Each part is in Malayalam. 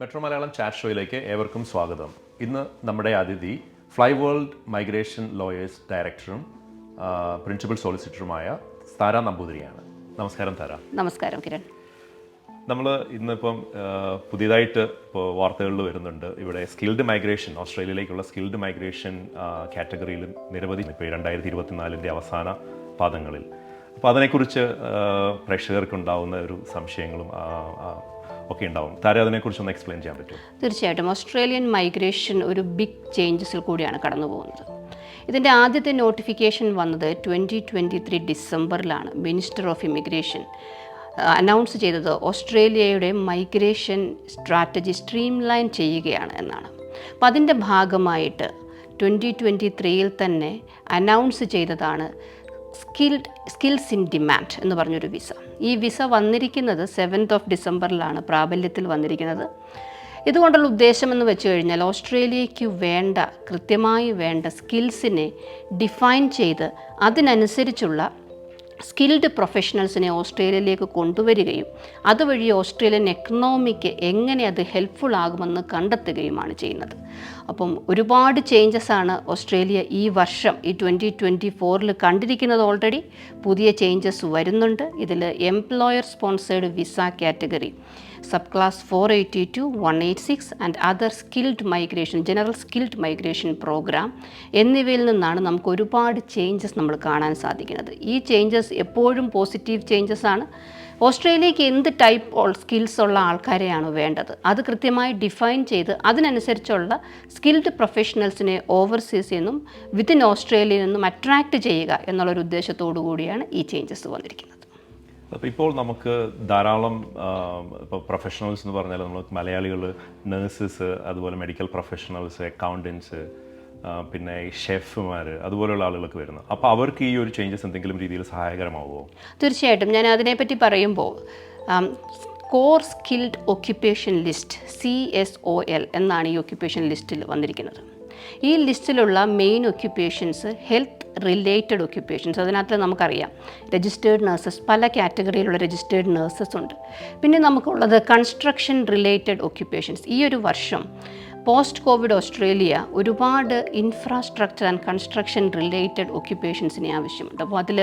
മെട്രോ മലയാളം ചാറ്റ് ഷോയിലേക്ക് ഏവർക്കും സ്വാഗതം. ഇന്ന് നമ്മുടെ അതിഥി ഫ്ലൈ വേൾഡ് മൈഗ്രേഷൻ ലോയേഴ്സ് ഡയറക്ടറും പ്രിൻസിപ്പൽ സോളിസിറ്ററുമായ താര നമ്പൂതിരിയാണ്. നമസ്കാരം താര. നമസ്കാരം കിരൺ. നമ്മൾ ഇന്നിപ്പം പുതിയതായിട്ട് ഇപ്പോൾ വാർത്തകളിൽ വരുന്നുണ്ട്, ഇവിടെ സ്കിൽഡ് മൈഗ്രേഷൻ, ഓസ്ട്രേലിയയിലേക്കുള്ള സ്കിൽഡ് മൈഗ്രേഷൻ കാറ്റഗറിയിൽ നിരവധി ഇപ്പോൾ 2024 അവസാന പാദങ്ങളിൽ. അപ്പോൾ അതിനെക്കുറിച്ച് പ്രേക്ഷകർക്കുണ്ടാവുന്ന ഒരു സംശയങ്ങളും ഒക്കെ ഉണ്ടാവും. താരം അതിനെക്കുറിച്ച് ഒന്ന് എക്സ്പ്ലെയിൻ ചെയ്യാൻ പറ്റുമോ? തീർച്ചയായിട്ടും. ഓസ്ട്രേലിയൻ മൈഗ്രേഷൻ ഒരു ബിഗ് ചേഞ്ചസിൽ കൂടിയാണ് കടന്നു പോകുന്നത്. ഇതിൻ്റെ ആദ്യത്തെ നോട്ടിഫിക്കേഷൻ വന്നത് 2023 ഡിസംബറിലാണ്. മിനിസ്റ്റർ ഓഫ് ഇമിഗ്രേഷൻ അനൗൺസ് ചെയ്തത് ഓസ്ട്രേലിയയുടെ മൈഗ്രേഷൻ സ്ട്രാറ്റജി സ്ട്രീംലൈൻ ചെയ്യുകയാണ് എന്നാണ്. അപ്പോൾ അതിൻ്റെ ഭാഗമായിട്ട് 2023 തന്നെ അനൗൺസ് ചെയ്തതാണ് സ്കിൽസ് ഇൻ ഡിമാൻഡ് എന്ന് പറഞ്ഞൊരു വിസ. ഈ വിസ വന്നിരിക്കുന്നത് 7th ഡിസംബറിലാണ് പ്രാബല്യത്തിൽ വന്നിരിക്കുന്നത്. ഇതുകൊണ്ടുള്ള ഉദ്ദേശമെന്ന് വെച്ച് കഴിഞ്ഞാൽ ഓസ്ട്രേലിയയ്ക്ക് കൃത്യമായി വേണ്ട സ്കിൽസിനെ ഡിഫൈൻ ചെയ്ത് അതിനനുസരിച്ചുള്ള സ്കിൽഡ് പ്രൊഫഷണൽസിനെ ഓസ്ട്രേലിയയിലേക്ക് കൊണ്ടുവരികയും അതുവഴി ഓസ്ട്രേലിയൻ എക്കണോമിക്ക് എങ്ങനെ അത് ഹെൽപ്ഫുൾ ആകുമെന്ന് കണ്ടെത്തുകയുമാണ് ചെയ്യുന്നത്. അപ്പം ഒരുപാട് ചേഞ്ചസാണ് ഓസ്ട്രേലിയ ഈ വർഷം ഈ 2024 കണ്ടിരിക്കുന്നത്. ഓൾറെഡി പുതിയ ചേഞ്ചസ് വരുന്നുണ്ട്. ഇതിൽ employer sponsored visa category, sub class 482, 186 and other skilled migration, general skilled migration programme എന്നിവയിൽ നിന്നാണ് നമുക്ക് ഒരുപാട് ചേഞ്ചസ് നമ്മൾ കാണാൻ സാധിക്കുന്നത്. ഈ ചേഞ്ചസ് എപ്പോഴും പോസിറ്റീവ് ചേഞ്ചസ് ആണ്. ഓസ്ട്രേലിയക്ക് എന്ത് ടൈപ്പ് സ്കിൽസ് ഉള്ള ആൾക്കാരെയാണ് വേണ്ടത്, അത് കൃത്യമായി ഡിഫൈൻ ചെയ്ത് അതിനനുസരിച്ചുള്ള സ്കിൽഡ് പ്രൊഫഷണൽസിനെ ഓവർസീസിൽ നിന്നും വിത്തിൻ ഓസ്ട്രേലിയയിൽ നിന്നും അട്രാക്റ്റ് ചെയ്യുക എന്നുള്ളൊരു ഉദ്ദേശത്തോടു കൂടിയാണ് ഈ ചേഞ്ചസ് വന്നിരിക്കുന്നത്. അപ്പോൾ ഇപ്പോൾ നമുക്ക് ധാരാളം ഇപ്പോൾ പ്രൊഫഷണൽസ് എന്ന് പറഞ്ഞാൽ നമ്മൾ മലയാളികൾ, നഴ്സസ്, അതുപോലെ മെഡിക്കൽ പ്രൊഫഷണൽസ്, അക്കൗണ്ടൻസ്, പിന്നെ ഷെഫുമാർ, അതുപോലെയുള്ള ആളുകളൊക്കെ വരുന്നത്. അപ്പോൾ അവർക്ക് ഈ ഒരു ചേഞ്ചസ് എന്തെങ്കിലും രീതിയിൽ സഹായകരമാവുമോ? തീർച്ചയായിട്ടും. ഞാൻ അതിനെപ്പറ്റി പറയുമ്പോൾ core skilled occupation list CSOL എന്നാണ് ഈ ഒക്യുപ്പേഷൻ ലിസ്റ്റിൽ വന്നിരിക്കുന്നത്. ഈ ലിസ്റ്റിലുള്ള main occupations health related occupations. അതിനകത്ത് നമുക്കറിയാം രജിസ്റ്റേർഡ് നഴ്സസ്, പല കാറ്റഗറിയിലുള്ള രജിസ്റ്റേർഡ് നഴ്സസ് ഉണ്ട്. പിന്നെ നമുക്കുള്ളത് കൺസ്ട്രക്ഷൻ റിലേറ്റഡ് ഒക്യുപ്പേഷൻസ്. ഈ ഒരു വർഷം പോസ്റ്റ് കോവിഡ് ഓസ്ട്രേലിയ ഒരുപാട് ഇൻഫ്രാസ്ട്രക്ചർ ആൻഡ് കൺസ്ട്രക്ഷൻ റിലേറ്റഡ് ഒക്യുപ്പേഷൻസിനെ ആവശ്യമുണ്ട്. അപ്പോൾ അതിൽ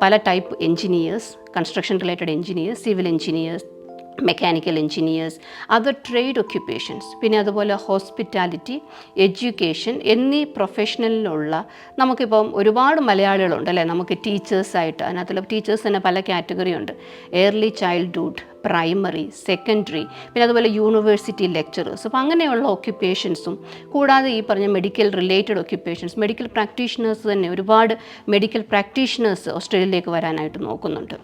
പല type engineers, construction related engineers, civil engineers, mechanical engineers, other trade occupations, പിന്നെ അതുപോലെ ഹോസ്പിറ്റാലിറ്റി, എഡ്യൂക്കേഷൻ എന്നീ പ്രൊഫഷണലിലുള്ള നമുക്കിപ്പം ഒരുപാട് മലയാളികളുണ്ട് അല്ലേ. നമുക്ക് ടീച്ചേഴ്സായിട്ട്, അതിനകത്തുള്ള ടീച്ചേഴ്സ് തന്നെ പല കാറ്റഗറി ഉണ്ട്. ഏർലി ചൈൽഡ്ഹുഡ്, പ്രൈമറി, സെക്കൻഡറി, പിന്നെ അതുപോലെ യൂണിവേഴ്സിറ്റി ലെക്ചറേഴ്സ്. അപ്പോൾ അങ്ങനെയുള്ള ഒക്യുപ്പേഷൻസും കൂടാതെ ഈ പറഞ്ഞ medical related occupations, medical practitioners തന്നെ ഒരുപാട് മെഡിക്കൽ പ്രാക്ടീഷണേഴ്സ് ഓസ്ട്രേലിയയിലേക്ക് വരാനായിട്ട് നോക്കുന്നുണ്ട്.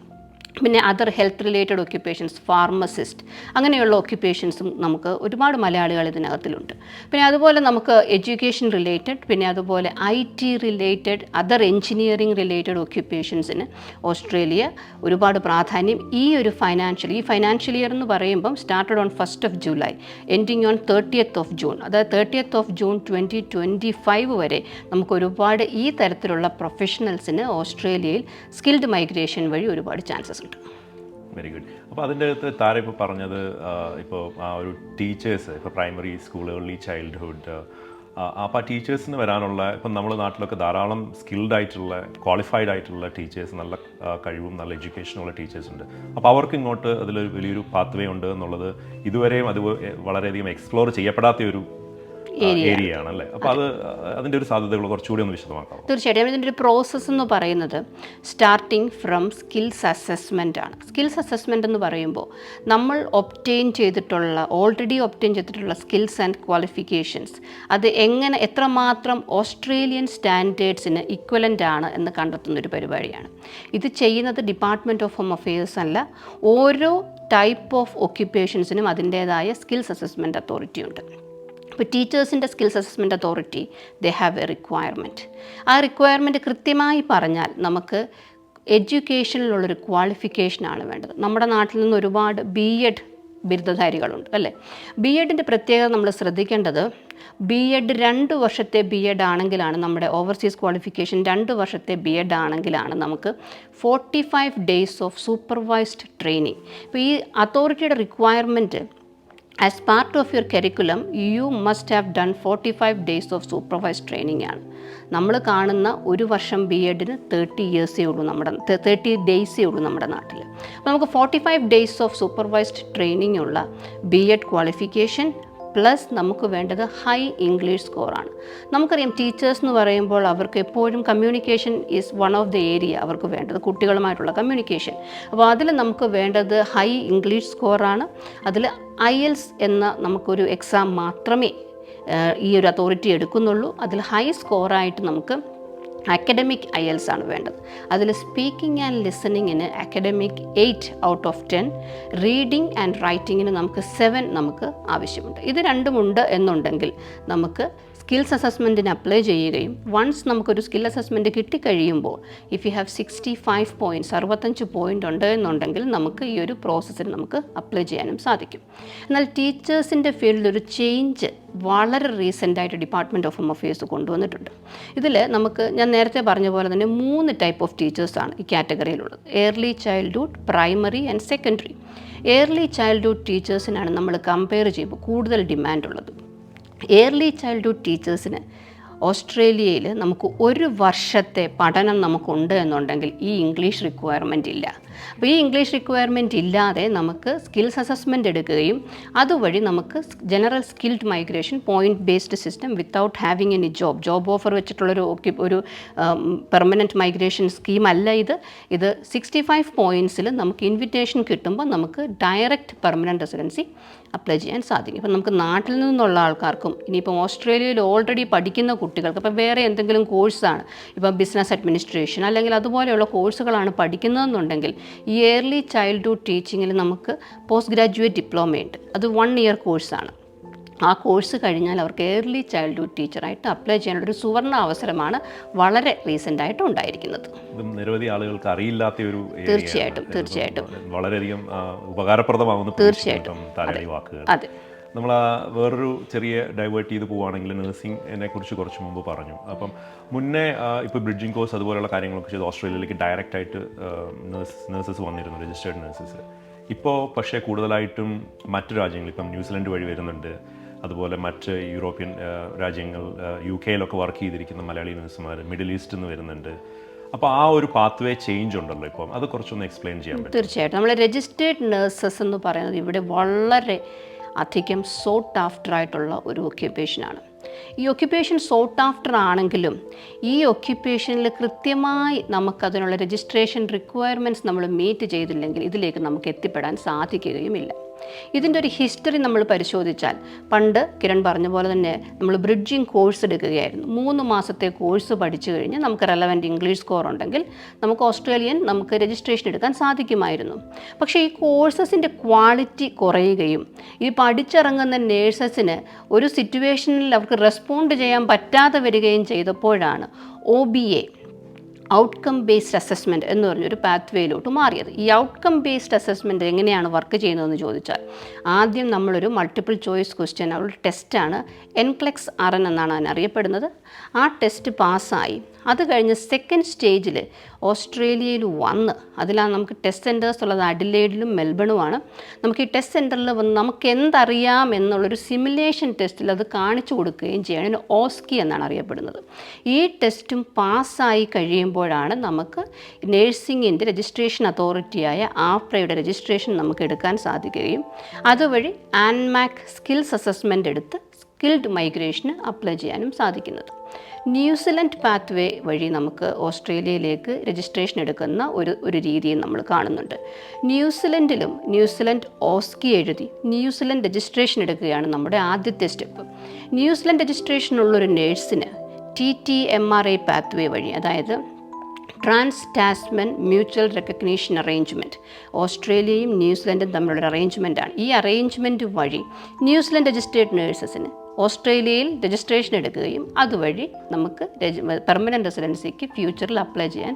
പിന്നെ other health related occupations, pharmacist, അങ്ങനെയുള്ള ഒക്യുപ്പേഷൻസും നമുക്ക് ഒരുപാട് മലയാളികൾ ഇതിനകത്തിലുണ്ട്. പിന്നെ അതുപോലെ നമുക്ക് എഡ്യൂക്കേഷൻ റിലേറ്റഡ്, പിന്നെ അതുപോലെ IT related, other engineering related ഒക്യുപ്പേഷൻസിന് ഓസ്ട്രേലിയ ഒരുപാട് പ്രാധാന്യം ഈ ഒരു ഫൈനാൻഷ്യൽ ഇയർ എന്ന് പറയുമ്പം started on 1st July ending on 30th June, അതായത് 30th ജൂൺ 2025 വരെ നമുക്ക് ഒരുപാട് ഈ തരത്തിലുള്ള പ്രൊഫഷണൽസിന് ഓസ്ട്രേലിയയിൽ സ്കിൽഡ് മൈഗ്രേഷൻ വഴി ഒരുപാട് ചാൻസസ് ഉണ്ട്. Very good. അപ്പോൾ അതിൻ്റെ അകത്ത് താരം ഇപ്പോൾ പറഞ്ഞത് ഇപ്പോൾ ആ ഒരു ടീച്ചേഴ്സ്, ഇപ്പോൾ പ്രൈമറി സ്കൂൾ, ഏർലി ചൈൽഡ്ഹുഡ്, അപ്പോൾ ആ ടീച്ചേഴ്സിന് വരാനുള്ള, ഇപ്പം നമ്മുടെ നാട്ടിലൊക്കെ ധാരാളം സ്കിൽഡ് ആയിട്ടുള്ള, ക്വാളിഫൈഡ് ആയിട്ടുള്ള ടീച്ചേഴ്സ്, നല്ല കഴിവും നല്ല എഡ്യൂക്കേഷനുള്ള ടീച്ചേഴ്സ് ഉണ്ട്. അപ്പോൾ അവർക്ക് ഇങ്ങോട്ട് അതിലൊരു വലിയൊരു പാത്വേ ഉണ്ട് എന്നുള്ളത് ഇതുവരെയും അത് വളരെയധികം എക്സ്പ്ലോർ ചെയ്യപ്പെടാത്ത ഒരു ഏരിയ ആണല്ലേ. അപ്പോൾ അതിൻ്റെ ഒരു സാധ്യതകൾ കുറച്ചുകൂടി ഒന്ന് വിശദമാക്കാം. തീർച്ചയായിട്ടും. ഇതിൻ്റെ ഒരു പ്രോസസ്സ് എന്ന് പറയുന്നത് സ്റ്റാർട്ടിങ് ഫ്രം സ്കിൽസ് അസസ്മെൻ്റ് ആണ്. സ്കിൽസ് അസസ്മെൻ്റ് എന്ന് പറയുമ്പോൾ നമ്മൾ ഓൾറെഡി ഒബ്റ്റെയിൻ ചെയ്തിട്ടുള്ള സ്കിൽസ് ആൻഡ് ക്വാളിഫിക്കേഷൻസ് അത് എത്രമാത്രം ഓസ്ട്രേലിയൻ സ്റ്റാൻഡേർഡ്സിന് ഇക്വലൻ്റ് ആണ് എന്ന് കണ്ടെത്തുന്നൊരു പരിപാടിയാണ്. ഇത് ചെയ്യുന്നത് ഡിപ്പാർട്ട്മെൻറ്റ് ഓഫ് ഹോം അഫെയേഴ്സ് അല്ല. ഓരോ ടൈപ്പ് ഓഫ് ഒക്യുപ്പേഷൻസിനും അതിൻ്റേതായ സ്കിൽസ് അസസ്മെൻറ്റ് അതോറിറ്റി ഉണ്ട്. ഇപ്പോൾ ടീച്ചേഴ്സിൻ്റെ skills assessment authority have a requirement. ആ റിക്വയർമെൻറ്റ് കൃത്യമായി പറഞ്ഞാൽ നമുക്ക് എഡ്യൂക്കേഷനിലുള്ളൊരു ക്വാളിഫിക്കേഷനാണ് വേണ്ടത്. നമ്മുടെ നാട്ടിൽ നിന്ന് ഒരുപാട് BEd ബിരുദധാരികളുണ്ട് അല്ലേ. BEഡിൻ്റെ പ്രത്യേകത നമ്മൾ ശ്രദ്ധിക്കേണ്ടത്, BEd 2 വർഷത്തെ BEd ആണെങ്കിലാണ്, നമ്മുടെ ഓവർസീസ് ക്വാളിഫിക്കേഷൻ 2 വർഷത്തെ BEd ആണെങ്കിലാണ് നമുക്ക് 45 days ഓഫ് സൂപ്പർവൈസ്ഡ് ട്രെയിനിങ്. ഇപ്പോൾ ഈ അതോറിറ്റിയുടെ requirement as part of your curriculum you must have done 45 days of supervised training ആണ്. നമ്മൾ കാണുന്ന ഒരു വർഷം B.Edന് 30 ഇയേഴ്സേ ഉള്ളൂ, 30 ഡേയ്സേ ഉള്ളൂ നമ്മുടെ നാട്ടിൽ. അപ്പോൾ നമുക്ക് 45 days ഓഫ് സൂപ്പർവൈസ്ഡ് ട്രെയിനിങ് ഉള്ള B.Ed ക്വാളിഫിക്കേഷൻ പ്ലസ് നമുക്ക് വേണ്ടത് ഹൈ ഇംഗ്ലീഷ് സ്കോറാണ്. നമുക്കറിയാം ടീച്ചേഴ്സ് എന്ന് പറയുമ്പോൾ അവർക്ക് എപ്പോഴും communication is one of the area അവർക്ക് വേണ്ടത്, കുട്ടികളുമായിട്ടുള്ള കമ്മ്യൂണിക്കേഷൻ. അപ്പോൾ അതിൽ നമുക്ക് വേണ്ടത് ഹൈ ഇംഗ്ലീഷ് സ്കോറാണ്. അതിൽ IELTS എന്ന നമുക്കൊരു എക്സാം മാത്രമേ ഈ ഒരു അതോറിറ്റി എടുക്കുന്നുള്ളൂ. അതിൽ ഹൈ സ്കോറായിട്ട് നമുക്ക് അക്കാഡമിക് IELTS ആണ് വേണ്ടത്. അതിൽ സ്പീക്കിംഗ് ആൻഡ് ലിസണിങ്ങിന് academic 8 out of 10, reading and റൈറ്റിങ്ങിന് നമുക്ക് 7 നമുക്ക് ആവശ്യമുണ്ട്. ഇത് രണ്ടുമുണ്ട് എന്നുണ്ടെങ്കിൽ നമുക്ക് സ്കിൽസ് അസസ്മെൻറ്റിന് അപ്ലൈ ചെയ്യുകയും വൺസ് നമുക്കൊരു സ്കിൽ അസസ്മെൻറ്റ് കിട്ടിക്കഴിയുമ്പോൾ if you have 65 points 65 point ഉണ്ട് എന്നുണ്ടെങ്കിൽ നമുക്ക് ഈ ഒരു പ്രോസസ്സിന് നമുക്ക് അപ്ലൈ ചെയ്യാനും സാധിക്കും. എന്നാൽ ടീച്ചേഴ്സിൻ്റെ ഫീൽഡിൽ ഒരു ചേഞ്ച് വളരെ റീസെൻ്റായിട്ട് ഡിപ്പാർട്ട്മെൻറ്റ് ഓഫ് ഹോം അഫയേഴ്സ് കൊണ്ടുവന്നിട്ടുണ്ട്. ഇതിൽ നമുക്ക് ഞാൻ നേരത്തെ പറഞ്ഞ പോലെ തന്നെ 3 ടൈപ്പ് ഓഫ് ടീച്ചേഴ്സാണ് ഈ കാറ്റഗറിയിലുള്ളത്. Early childhood, primary and secondary. Early childhood ടീച്ചേഴ്സിനാണ് നമ്മൾ കമ്പയർ ചെയ്യുമ്പോൾ കൂടുതൽ ഡിമാൻഡ് ഉള്ളത്. ഏർലി ചൈൽഡ്ഹുഡ് ടീച്ചേഴ്സിന് ഓസ്ട്രേലിയയിൽ നമുക്ക് 1 വർഷത്തെ പഠനം നമുക്കുണ്ട് എന്നുണ്ടെങ്കിൽ ഈ ഇംഗ്ലീഷ് റിക്വയർമെൻ്റ് ഇല്ല. അപ്പോൾ ഈ ഇംഗ്ലീഷ് റിക്വയർമെൻറ്റ് ഇല്ലാതെ നമുക്ക് സ്കിൽസ് അസസ്മെൻ്റ് എടുക്കുകയും അതുവഴി നമുക്ക് general skilled migration point based system without having any job offer വെച്ചിട്ടുള്ളൊരു പെർമനൻറ്റ് മൈഗ്രേഷൻ സ്കീം അല്ല ഇത്. 65 പോയിൻറ്റ്സിൽ നമുക്ക് ഇൻവിറ്റേഷൻ കിട്ടുമ്പോൾ നമുക്ക് ഡയറക്റ്റ് പെർമനൻറ്റ് റെസിഡൻസി അപ്ലൈ ചെയ്യാൻ സാധിക്കും. ഇപ്പം നമുക്ക് നാട്ടിൽ നിന്നുള്ള ആൾക്കാർക്കും ഇനിയിപ്പം ഓസ്ട്രേലിയയിൽ ഓൾറെഡി പഠിക്കുന്ന കുട്ടികൾക്ക് ഇപ്പം വേറെ എന്തെങ്കിലും കോഴ്സാണ്, ഇപ്പം ബിസിനസ് അഡ്മിനിസ്ട്രേഷൻ അല്ലെങ്കിൽ അതുപോലെയുള്ള കോഴ്സുകളാണ് പഠിക്കുന്നതെന്നുണ്ടെങ്കിൽ ഈ ഏർലി ചൈൽഡ്ഹുഡ് ടീച്ചിങ്ങിൽ നമുക്ക് പോസ്റ്റ് ഗ്രാജുവേറ്റ് ഡിപ്ലോമയുണ്ട്. അത് 1 year കോഴ്സാണ്. ആ കോഴ്സ് കഴിഞ്ഞാൽ അവർക്ക് ഏർലി ചൈൽഡ്ഹുഡ് ടീച്ചറായിട്ട് അപ്ലൈ ചെയ്യാനുള്ളൊരു സുവർണ്ണ അവസരമാണ് വളരെ റീസെൻ്റായിട്ട് ഉണ്ടായിരിക്കുന്നത്. നിരവധി ആളുകൾക്ക് അറിയില്ലാത്ത ഒരു തീർച്ചയായിട്ടും വളരെയധികം ഉപകാരപ്രദമാകുന്ന തീർച്ചയായിട്ടും വാക്കുകൾ. അതെ. നമ്മൾ വേറൊരു ചെറിയ ഡൈവേർട്ട് ചെയ്ത് പോവുകയാണെങ്കിൽ നഴ്സിംഗിനെ കുറിച്ച് കുറച്ച് മുമ്പ് പറഞ്ഞു. അപ്പം മുന്നേ ഇപ്പോൾ ബ്രിഡ്ജിങ് കോഴ്സ് അതുപോലെയുള്ള കാര്യങ്ങളൊക്കെ ചെയ്ത് ഓസ്ട്രേലിയയിലേക്ക് ഡയറക്റ്റായിട്ട് നഴ്സസ് വന്നിരുന്നു, രജിസ്റ്റേർഡ് നഴ്സസ്. ഇപ്പോൾ പക്ഷേ കൂടുതലായിട്ടും മറ്റു രാജ്യങ്ങൾ, ഇപ്പം ന്യൂസിലൻഡ് വഴി വരുന്നുണ്ട്, അതുപോലെ മറ്റ് യൂറോപ്യൻ രാജ്യങ്ങൾ UK വർക്ക് ചെയ്തിരിക്കുന്ന മലയാളി നഴ്സുമാർ മിഡിൽ ഈസ്റ്റിൽ നിന്ന് വരുന്നുണ്ട്. അപ്പോൾ ആ ഒരു പാത്ത് വേ ചേഞ്ച് ഉണ്ടല്ലോ ഇപ്പം, അത് കുറച്ചൊന്ന് എക്സ്പ്ലെയിൻ ചെയ്യാൻ പറ്റും? തീർച്ചയായിട്ടും. നമ്മൾ രജിസ്റ്റേർഡ് നഴ്സസ് എന്ന് പറയുന്നത് ഇവിടെ വളരെ അധികം സോട്ട് ആഫ്റ്റർ ആയിട്ടുള്ള ഒരു ഒക്യുപ്പേഷനാണ്. ഈ ഒക്യുപ്പേഷൻ സോട്ട് ആഫ്റ്റർ ആണെങ്കിലും ഈ ഒക്യുപ്പേഷനിൽ കൃത്യമായി നമുക്കതിനുള്ള രജിസ്ട്രേഷൻ റിക്വയർമെൻറ്റ്സ് നമ്മൾ മീറ്റ് ചെയ്തില്ലെങ്കിൽ ഇതിലേക്ക് നമുക്ക് എത്തിപ്പെടാൻ സാധിക്കുകയുമില്ല. ഇതിൻ്റെ ഒരു ഹിസ്റ്ററി നമ്മൾ പരിശോധിച്ചാൽ പണ്ട് കിരൺ പറഞ്ഞ പോലെ തന്നെ നമ്മൾ ബ്രിഡ്ജിങ് കോഴ്സ് എടുക്കുകയായിരുന്നു. 3 മാസത്തെ കോഴ്സ് പഠിച്ചു കഴിഞ്ഞ് നമുക്ക് റെലവൻറ്റ് ഇംഗ്ലീഷ് സ്കോർ ഉണ്ടെങ്കിൽ നമുക്ക് രജിസ്ട്രേഷൻ എടുക്കാൻ സാധിക്കുമായിരുന്നു. പക്ഷേ ഈ കോഴ്സസിൻ്റെ ക്വാളിറ്റി കുറയുകയും ഈ പഠിച്ചിറങ്ങുന്ന നേഴ്സസിന് ഒരു സിറ്റുവേഷനിൽ അവർക്ക് റെസ്പോണ്ട് ചെയ്യാൻ പറ്റാതെ വരികയും ചെയ്തപ്പോഴാണ് OBA ഔട്ട്കം ബേസ്ഡ് അസസ്മെൻറ്റ് എന്ന് പറഞ്ഞൊരു പാത്വേയിലോട്ട് മാറിയത്. ഈ ഔട്ട്കം ബേസ്ഡ് അസസ്മെൻറ്റ് എങ്ങനെയാണ് വർക്ക് ചെയ്യുന്നതെന്ന് ചോദിച്ചാൽ ആദ്യം നമ്മളൊരു മൾട്ടിപ്പിൾ ചോയ്സ് ക്വസ്റ്റ്യൻ, ഒരു ടെസ്റ്റാണ്, NCLEX RN എന്നാണ് അതിനറിയപ്പെടുന്നത്. ആ ടെസ്റ്റ് പാസ്സായി അത് കഴിഞ്ഞ് സെക്കൻഡ് സ്റ്റേജിൽ ഓസ്ട്രേലിയയിൽ വന്ന്, അതിലാണ് നമുക്ക് ടെസ്റ്റ് സെൻറ്റേഴ്സ് ഉള്ളത് അഡിലേഡിലും മെൽബണുമാണ്. നമുക്ക് ഈ ടെസ്റ്റ് സെൻറ്ററിൽ വന്ന് നമുക്ക് എന്തറിയാം എന്നുള്ളൊരു സിമുലേഷൻ ടെസ്റ്റിൽ അത് കാണിച്ചു കൊടുക്കുകയും ചെയ്യണം. അതിന് OSCE എന്നാണ് അറിയപ്പെടുന്നത്. ഈ ടെസ്റ്റും പാസ്സായി കഴിയുമ്പോഴാണ് നമുക്ക് നേഴ്സിംഗിൻ്റെ രജിസ്ട്രേഷൻ അതോറിറ്റിയായ ആഫ്രയുടെ രജിസ്ട്രേഷൻ നമുക്ക് എടുക്കാൻ സാധിക്കുകയും അതുവഴി ആൻമാക് സ്കിൽസ് അസസ്മെൻ്റ് എടുത്ത് സ്കിൽഡ് മൈഗ്രേഷന് അപ്ലൈ ചെയ്യാനും സാധിക്കുന്നത്. ന്യൂസിലൻഡ് പാത്വേ വഴി നമുക്ക് ഓസ്ട്രേലിയയിലേക്ക് രജിസ്ട്രേഷൻ എടുക്കുന്ന ഒരു രീതിയും നമ്മൾ കാണുന്നുണ്ട്. ന്യൂസിലൻഡ് OSCE എഴുതി ന്യൂസിലൻഡ് രജിസ്ട്രേഷൻ എടുക്കുകയാണ് നമ്മുടെ ആദ്യത്തെ സ്റ്റെപ്പ്. ന്യൂസിലൻഡ് രജിസ്ട്രേഷനുള്ളൊരു നേഴ്സിന് TTMRA പാത്വേ വഴി, അതായത് ട്രാൻസ് ടാസ്മൻ മ്യൂച്വൽ റെക്കഗ്നീഷൻ അറേഞ്ച്മെൻറ്റ്, ഓസ്ട്രേലിയയും ന്യൂസിലൻഡും തമ്മിലുള്ള അറേഞ്ച്മെൻറ്റാണ്. ഈ അറേഞ്ച്മെൻറ്റ് വഴി ന്യൂസിലൻഡ് രജിസ്ട്രേഡ് നേഴ്സസിന് ഓസ്ട്രേലിയയിൽ രജിസ്ട്രേഷൻ എടുക്കുകയും അതുവഴി നമുക്ക് പെർമനൻറ്റ് റെസിഡൻസിക്ക് ഫ്യൂച്ചറിൽ അപ്ലൈ ചെയ്യാൻ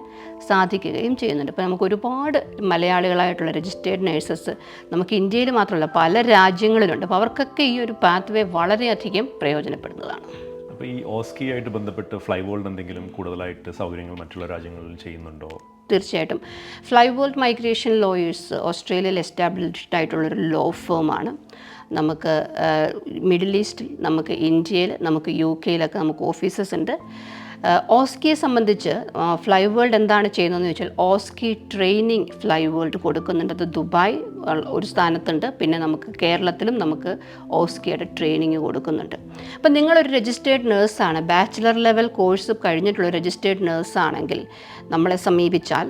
സാധിക്കുകയും ചെയ്യുന്നുണ്ട്. അപ്പോൾ നമുക്ക് ഒരുപാട് മലയാളികളായിട്ടുള്ള രജിസ്റ്റേർഡ് നേഴ്സസ് നമുക്ക് ഇന്ത്യയിൽ മാത്രമല്ല പല രാജ്യങ്ങളിലുണ്ട്. അപ്പോൾ അവർക്കൊക്കെ ഈ ഒരു പാത്വേ വളരെയധികം പ്രയോജനപ്പെടുന്നതാണ്. അപ്പോൾ ഈ OSCE ആയിട്ട് ബന്ധപ്പെട്ട് ഫ്ലൈവോൾഡ് എന്തെങ്കിലും കൂടുതലായിട്ട് സൗകര്യങ്ങൾ മറ്റുള്ള രാജ്യങ്ങളിൽ ചെയ്യുന്നുണ്ടോ? തീർച്ചയായിട്ടും. ഫ്ലൈവോൾഡ് മൈഗ്രേഷൻ ലോയേഴ്സ് ഓസ്ട്രേലിയയിൽ എസ്റ്റാബ്ലിഷ്ഡ് ആയിട്ടുള്ളൊരു ലോ ഫേമാണ്. നമുക്ക് മിഡിൽ ഈസ്റ്റിൽ, നമുക്ക് ഇന്ത്യയിൽ, നമുക്ക് UK നമുക്ക് ഓഫീസസ് ഉണ്ട്. ഓസ്കിയെ സംബന്ധിച്ച് ഫ്ലൈ വേൾഡ് എന്താണ് ചെയ്യുന്നതെന്ന് ചോദിച്ചാൽ ഓസ്കി ട്രെയിനിങ് ഫ്ലൈ വേൾഡ് കൊടുക്കുന്നുണ്ട്. അത് ദുബായ് ഒരു സ്ഥാനത്തുണ്ട്, പിന്നെ നമുക്ക് കേരളത്തിലും നമുക്ക് ഓസ്കിയുടെ ട്രെയിനിങ് കൊടുക്കുന്നുണ്ട്. അപ്പം നിങ്ങളൊരു രജിസ്റ്റേർഡ് നേഴ്സാണ്, ബാച്ചിലർ ലെവൽ കോഴ്സ് കഴിഞ്ഞിട്ടുള്ള രജിസ്റ്റേർഡ് നേഴ്സാണെങ്കിൽ നമ്മളെ സമീപിച്ചാൽ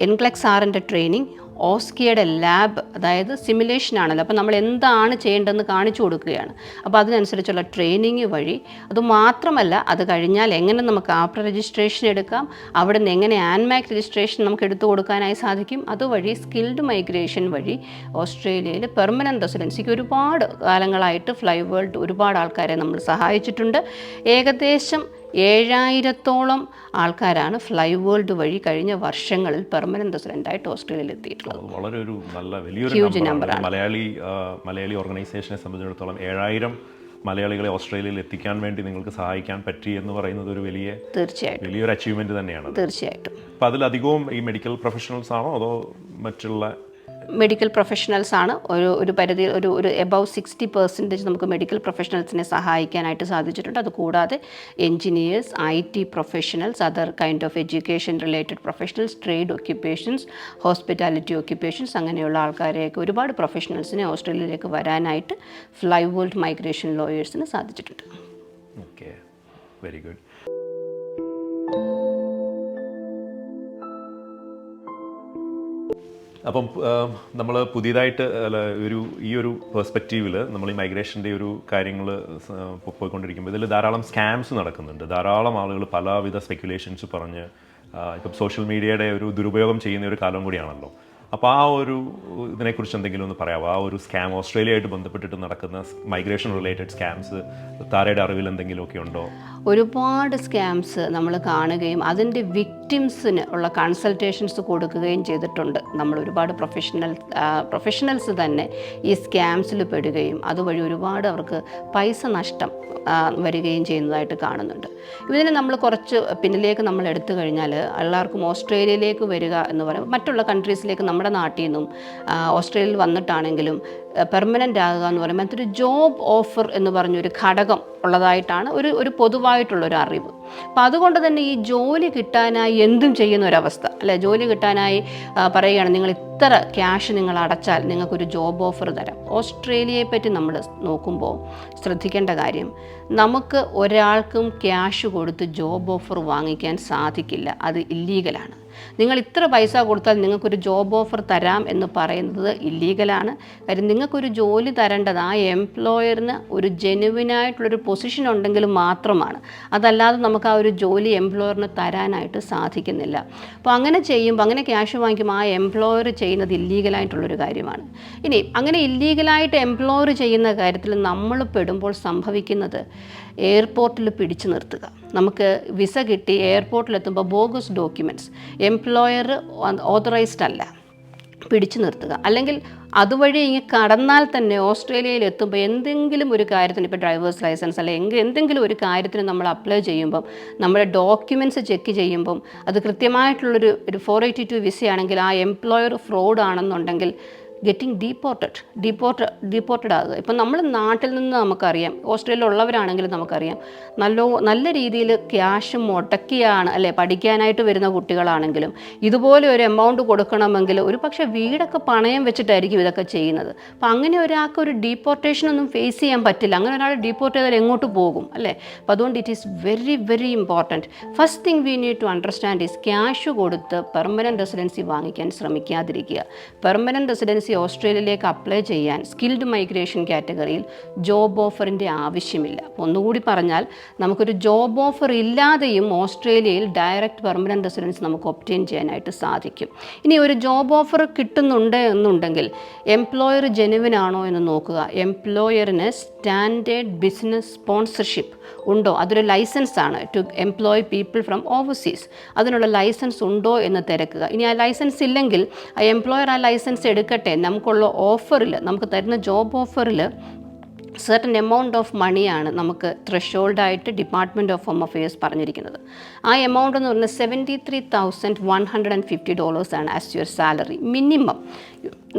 എൻക്ലെക്സ് ആറിൻ്റെ ട്രെയിനിങ്, ഓസ്കിയുടെ ലാബ്, അതായത് സിമുലേഷൻ ആണല്ലോ, അപ്പോൾ നമ്മൾ എന്താണ് ചെയ്യേണ്ടതെന്ന് കാണിച്ചു കൊടുക്കുകയാണ്. അപ്പോൾ അതിനനുസരിച്ചുള്ള ട്രെയിനിങ് വഴി, അതുമാത്രമല്ല അത് കഴിഞ്ഞാൽ എങ്ങനെ നമുക്ക് ആഫ്റ്റർ രജിസ്ട്രേഷൻ എടുക്കാം, അവിടെ നിന്ന് എങ്ങനെ ആൻമാക് രജിസ്ട്രേഷൻ നമുക്ക് എടുത്തു കൊടുക്കാനായി സാധിക്കും, അതുവഴി സ്കിൽഡ് മൈഗ്രേഷൻ വഴി ഓസ്ട്രേലിയയിൽ പെർമനൻറ്റ് റെസിഡൻസിക്ക് ഒരുപാട് കാലങ്ങളായിട്ട് ഫ്ലൈ വേൾഡ് ഒരുപാട് ആൾക്കാരെ നമ്മൾ സഹായിച്ചിട്ടുണ്ട്. ഏകദേശം 7000-ഓളം ആൾക്കാരാണ് ഫ്ലൈ വേൾഡ് വഴി കഴിഞ്ഞ വർഷങ്ങളിൽ പെർമനൻറ്റ് റെസിഡൻ്റായിട്ട് ഓസ്ട്രേലിയയിൽ എത്തിയിട്ടുള്ളത്. വളരെ ഒരു നല്ല വലിയൊരു നമ്പറാണ്. മലയാളി ഓർഗനൈസേഷനെ സംബന്ധിച്ചിടത്തോളം 7000 മലയാളികളെ ഓസ്ട്രേലിയയിൽ എത്തിക്കാൻ വേണ്ടി നിങ്ങൾക്ക് സഹായിക്കാൻ പറ്റി എന്ന് പറയുന്നത് ഒരു തീർച്ചയായിട്ടും വലിയൊരു അച്ചീവ്മെൻറ്റ് തന്നെയാണ്. തീർച്ചയായിട്ടും. അപ്പോൾ അതിലധികവും ഈ മെഡിക്കൽ പ്രൊഫഷണൽസ് ആണോ അതോ മറ്റുള്ള? മെഡിക്കൽ പ്രൊഫഷണൽസ് ആണ്. ഒരു പരിധി ഒരു എബവ് 60% നമുക്ക് മെഡിക്കൽ പ്രൊഫഷണൽസിനെ സഹായിക്കാനായിട്ട് സാധിച്ചിട്ടുണ്ട്. അതുകൂടാതെ engineers, IT professionals, other kind of education related professionals, trade occupations, hospitality occupations, അങ്ങനെയുള്ള ആൾക്കാരെയൊക്കെ ഒരുപാട് പ്രൊഫഷണൽസിനെ ഓസ്ട്രേലിയയിലേക്ക് വരാനായിട്ട് ഫ്ലൈ വേൾഡ് മൈഗ്രേഷൻ ലോയേഴ്സിന് സാധിച്ചിട്ടുണ്ട്. Okay, very good. അപ്പം നമ്മൾ പുതിയതായിട്ട് ഈ ഒരു പെർസ്പെക്റ്റീവിൽ നമ്മൾ ഈ മൈഗ്രേഷൻ്റെ ഒരു കാര്യങ്ങൾ പോയിക്കൊണ്ടിരിക്കുമ്പോൾ ഇതിൽ ധാരാളം സ്കാംസ് നടക്കുന്നുണ്ട്. ധാരാളം ആളുകൾ പലവിധ സ്പെക്കുലേഷൻസ് പറഞ്ഞ് ഇപ്പം സോഷ്യൽ മീഡിയയുടെ ഒരു ദുരുപയോഗം ചെയ്യുന്ന ഒരു കാലം കൂടിയാണല്ലോ. അപ്പോൾ ആ ഒരു ഇതിനെക്കുറിച്ച് എന്തെങ്കിലും ഒന്ന് പറയാമോ? ആ ഒരു സ്കാം ഓസ്ട്രേലിയയായിട്ട് ബന്ധപ്പെട്ടിട്ട് നടക്കുന്ന മൈഗ്രേഷൻ റിലേറ്റഡ് സ്കാംസ് താരയുടെ അറിവിൽ എന്തെങ്കിലുമൊക്കെ ഉണ്ടോ? ഒരുപാട് സ്കാംസ് നമ്മൾ കാണുകയും അതിൻ്റെ വിക്ടിംസിന് ഉള്ള കൺസൾട്ടേഷൻസ് കൊടുക്കുകയും ചെയ്തിട്ടുണ്ട്. നമ്മൾ ഒരുപാട് പ്രൊഫഷണൽസ് തന്നെ ഈ സ്കാംസിൽ പെടുകയും അതുവഴി ഒരുപാട് അവർക്ക് പൈസ നഷ്ടം വരികയും ചെയ്യുന്നതായിട്ട് കാണുന്നുണ്ട്. ഇതിന് നമ്മൾ കുറച്ച് പിന്നിലേക്ക് നമ്മൾ എടുത്തു കഴിഞ്ഞാൽ എല്ലാവർക്കും ഓസ്ട്രേലിയയിലേക്ക് വരിക എന്ന് പറയുമ്പോൾ മറ്റുള്ള കൺട്രീസിലേക്ക് നമ്മുടെ നാട്ടിൽ നിന്നും ഓസ്ട്രേലിയയിൽ വന്നിട്ടാണെങ്കിലും പെർമനൻ്റ് ആകുക എന്ന് പറയുമ്പോൾ അതൊരു ജോബ് ഓഫർ എന്ന് പറഞ്ഞൊരു ഘടകം ഉള്ളതായിട്ടാണ് ഒരു പൊതുവായിട്ടുള്ളൊരു അറിവ്. അപ്പോൾ അതുകൊണ്ട് തന്നെ ഈ ജോലി കിട്ടാനായി എന്തും ചെയ്യുന്ന ഒരവസ്ഥ അല്ലേ, ജോലി കിട്ടാനായി പറയുകയാണ് നിങ്ങൾ ഇത്ര ക്യാഷ് നിങ്ങൾ അടച്ചാൽ നിങ്ങൾക്കൊരു ജോബ് ഓഫർ തരാം. ഓസ്ട്രേലിയയെ പറ്റി നമ്മൾ നോക്കുമ്പോൾ ശ്രദ്ധിക്കേണ്ട കാര്യം, നമുക്ക് ഒരാൾക്കും ക്യാഷ് കൊടുത്ത് ജോബ് ഓഫർ വാങ്ങിക്കാൻ സാധിക്കില്ല, അത് ഇല്ലീഗലാണ്. നിങ്ങൾ ഇത്ര പൈസ കൊടുത്താൽ നിങ്ങൾക്കൊരു ജോബ് ഓഫർ തരാം എന്ന് പറയുന്നത് ഇല്ലീഗലാണ്. കാര്യം നിങ്ങൾക്കൊരു ജോലി തരേണ്ടത് ആ എംപ്ലോയറിന് ഒരു ജെനുവിനായിട്ടുള്ളൊരു പൊസിഷൻ ഉണ്ടെങ്കിൽ മാത്രമാണ്. അതല്ലാതെ നമുക്ക് ആ ഒരു ജോലി എംപ്ലോയറിന് തരാനായിട്ട് സാധിക്കുന്നില്ല. അപ്പോൾ അങ്ങനെ ചെയ്യുമ്പോൾ, അങ്ങനെ ക്യാഷ് വാങ്ങിക്കുമ്പോൾ ആ എംപ്ലോയർ ചെയ്യുന്നത് ഇല്ലീഗലായിട്ടുള്ളൊരു കാര്യമാണ്. ഇനി അങ്ങനെ ഇല്ലീഗലായിട്ട് എംപ്ലോയർ ചെയ്യുന്ന കാര്യത്തിൽ നമ്മൾ പെടുമ്പോൾ സംഭവിക്കുന്നത് എയർപോർട്ടിൽ പിടിച്ചു നിർത്തുക. നമുക്ക് വിസ കിട്ടി എയർപോർട്ടിലെത്തുമ്പോൾ ബോഗസ് ഡോക്യുമെൻറ്റ്സ്, എംപ്ലോയർ ഓതറൈസ്ഡ് അല്ല, പിടിച്ചു നിർത്തുക. അല്ലെങ്കിൽ അതുവഴി ഇങ്ങനെ കടന്നാൽ തന്നെ ഓസ്ട്രേലിയയിൽ എത്തുമ്പോൾ എന്തെങ്കിലും ഒരു കാര്യത്തിന്, ഇപ്പോൾ ഡ്രൈവേഴ്സ് ലൈസൻസ് അല്ലെങ്കിൽ എന്തെങ്കിലും ഒരു കാര്യത്തിന് നമ്മൾ അപ്ലൈ ചെയ്യുമ്പം നമ്മുടെ ഡോക്യുമെൻറ്റ്സ് ചെക്ക് ചെയ്യുമ്പം അത് കൃത്യമായിട്ടുള്ളൊരു 482 വിസയാണെങ്കിൽ ആ എംപ്ലോയർ ഫ്രോഡ് ആണെന്നുണ്ടെങ്കിൽ ഗെറ്റിംഗ് ഡീപ്പോർട്ടഡ് ആകുക. ഇപ്പം നമ്മൾ നാട്ടിൽ നിന്ന് നമുക്കറിയാം, ഓസ്ട്രേലിയ ഉള്ളവരാണെങ്കിലും നമുക്കറിയാം, നല്ല രീതിയിൽ ക്യാഷ് മുടക്കിയാണ് അല്ലേ പഠിക്കാനായിട്ട് വരുന്ന കുട്ടികളാണെങ്കിലും ഇതുപോലെ ഒരു എമൗണ്ട് കൊടുക്കണമെങ്കിൽ ഒരു പക്ഷേ വീടൊക്കെ പണയം വെച്ചിട്ടായിരിക്കും ഇതൊക്കെ ചെയ്യുന്നത്. അപ്പം അങ്ങനെ ഒരാൾക്ക് ഒരു ഡീപ്പോർട്ടേഷനൊന്നും ഫേസ് ചെയ്യാൻ പറ്റില്ല. അങ്ങനെ ഒരാൾ ഡീപ്പോർട്ട് ചെയ്താൽ എങ്ങോട്ട് പോകും അല്ലേ? അപ്പോൾ അതുകൊണ്ട് it is very very important. First thing we need to understand is cash കൊടുത്ത് പെർമനൻറ്റ് റെസിഡൻസി വാങ്ങിക്കാൻ ശ്രമിക്കാതിരിക്കുക. പെർമനൻറ്റ് റെസിഡൻസി ഓസ്ട്രേലിയയിലേക്ക് അപ്ലൈ ചെയ്യാൻ സ്കിൽഡ് മൈഗ്രേഷൻ കാറ്റഗറിയിൽ ജോബ് ഓഫറിൻ്റെ ആവശ്യമില്ല. ഒന്നുകൂടി പറഞ്ഞാൽ നമുക്കൊരു ജോബ് ഓഫർ ഇല്ലാതെയും ഓസ്ട്രേലിയയിൽ ഡയറക്റ്റ് പെർമനൻറ്റ് റെസിഡൻസ് നമുക്ക് ഒബ്റ്റെയിൻ ചെയ്യാനായിട്ട് സാധിക്കും. ഇനി ഒരു ജോബ് ഓഫർ കിട്ടുന്നുണ്ട് എന്നുണ്ടെങ്കിൽ എംപ്ലോയർ ജെനുവിൻ ആണോ എന്ന് നോക്കുക. എംപ്ലോയറിന് സ്റ്റാൻഡേർഡ് ബിസിനസ് സ്പോൺസർഷിപ്പ് ഉണ്ടോ, അതൊരു ലൈസൻസ് ആണ് to employ people from overseas, അതിനുള്ള ലൈസൻസ് ഉണ്ടോ എന്ന് തിരക്കുക. ഇനി ആ ലൈസൻസ് ഇല്ലെങ്കിൽ ആ എംപ്ലോയർ ആ ലൈസൻസ് എടുക്കട്ടെ. നമുക്കുള്ള ഓഫറിൽ, നമുക്ക് തരുന്ന ജോബ് ഓഫറിൽ സർട്ടൻ എമൗണ്ട് ഓഫ് മണിയാണ് നമുക്ക് ത്രഷോൾഡായിട്ട് ഡിപ്പാർട്ട്മെൻറ്റ് ഓഫ് ഹോം അഫെയേഴ്സ് പറഞ്ഞിരിക്കുന്നത്. ആ എമൗണ്ട് എന്ന് പറഞ്ഞാൽ $73,150 ആണ് ആസ് യുവർ സാലറി മിനിമം.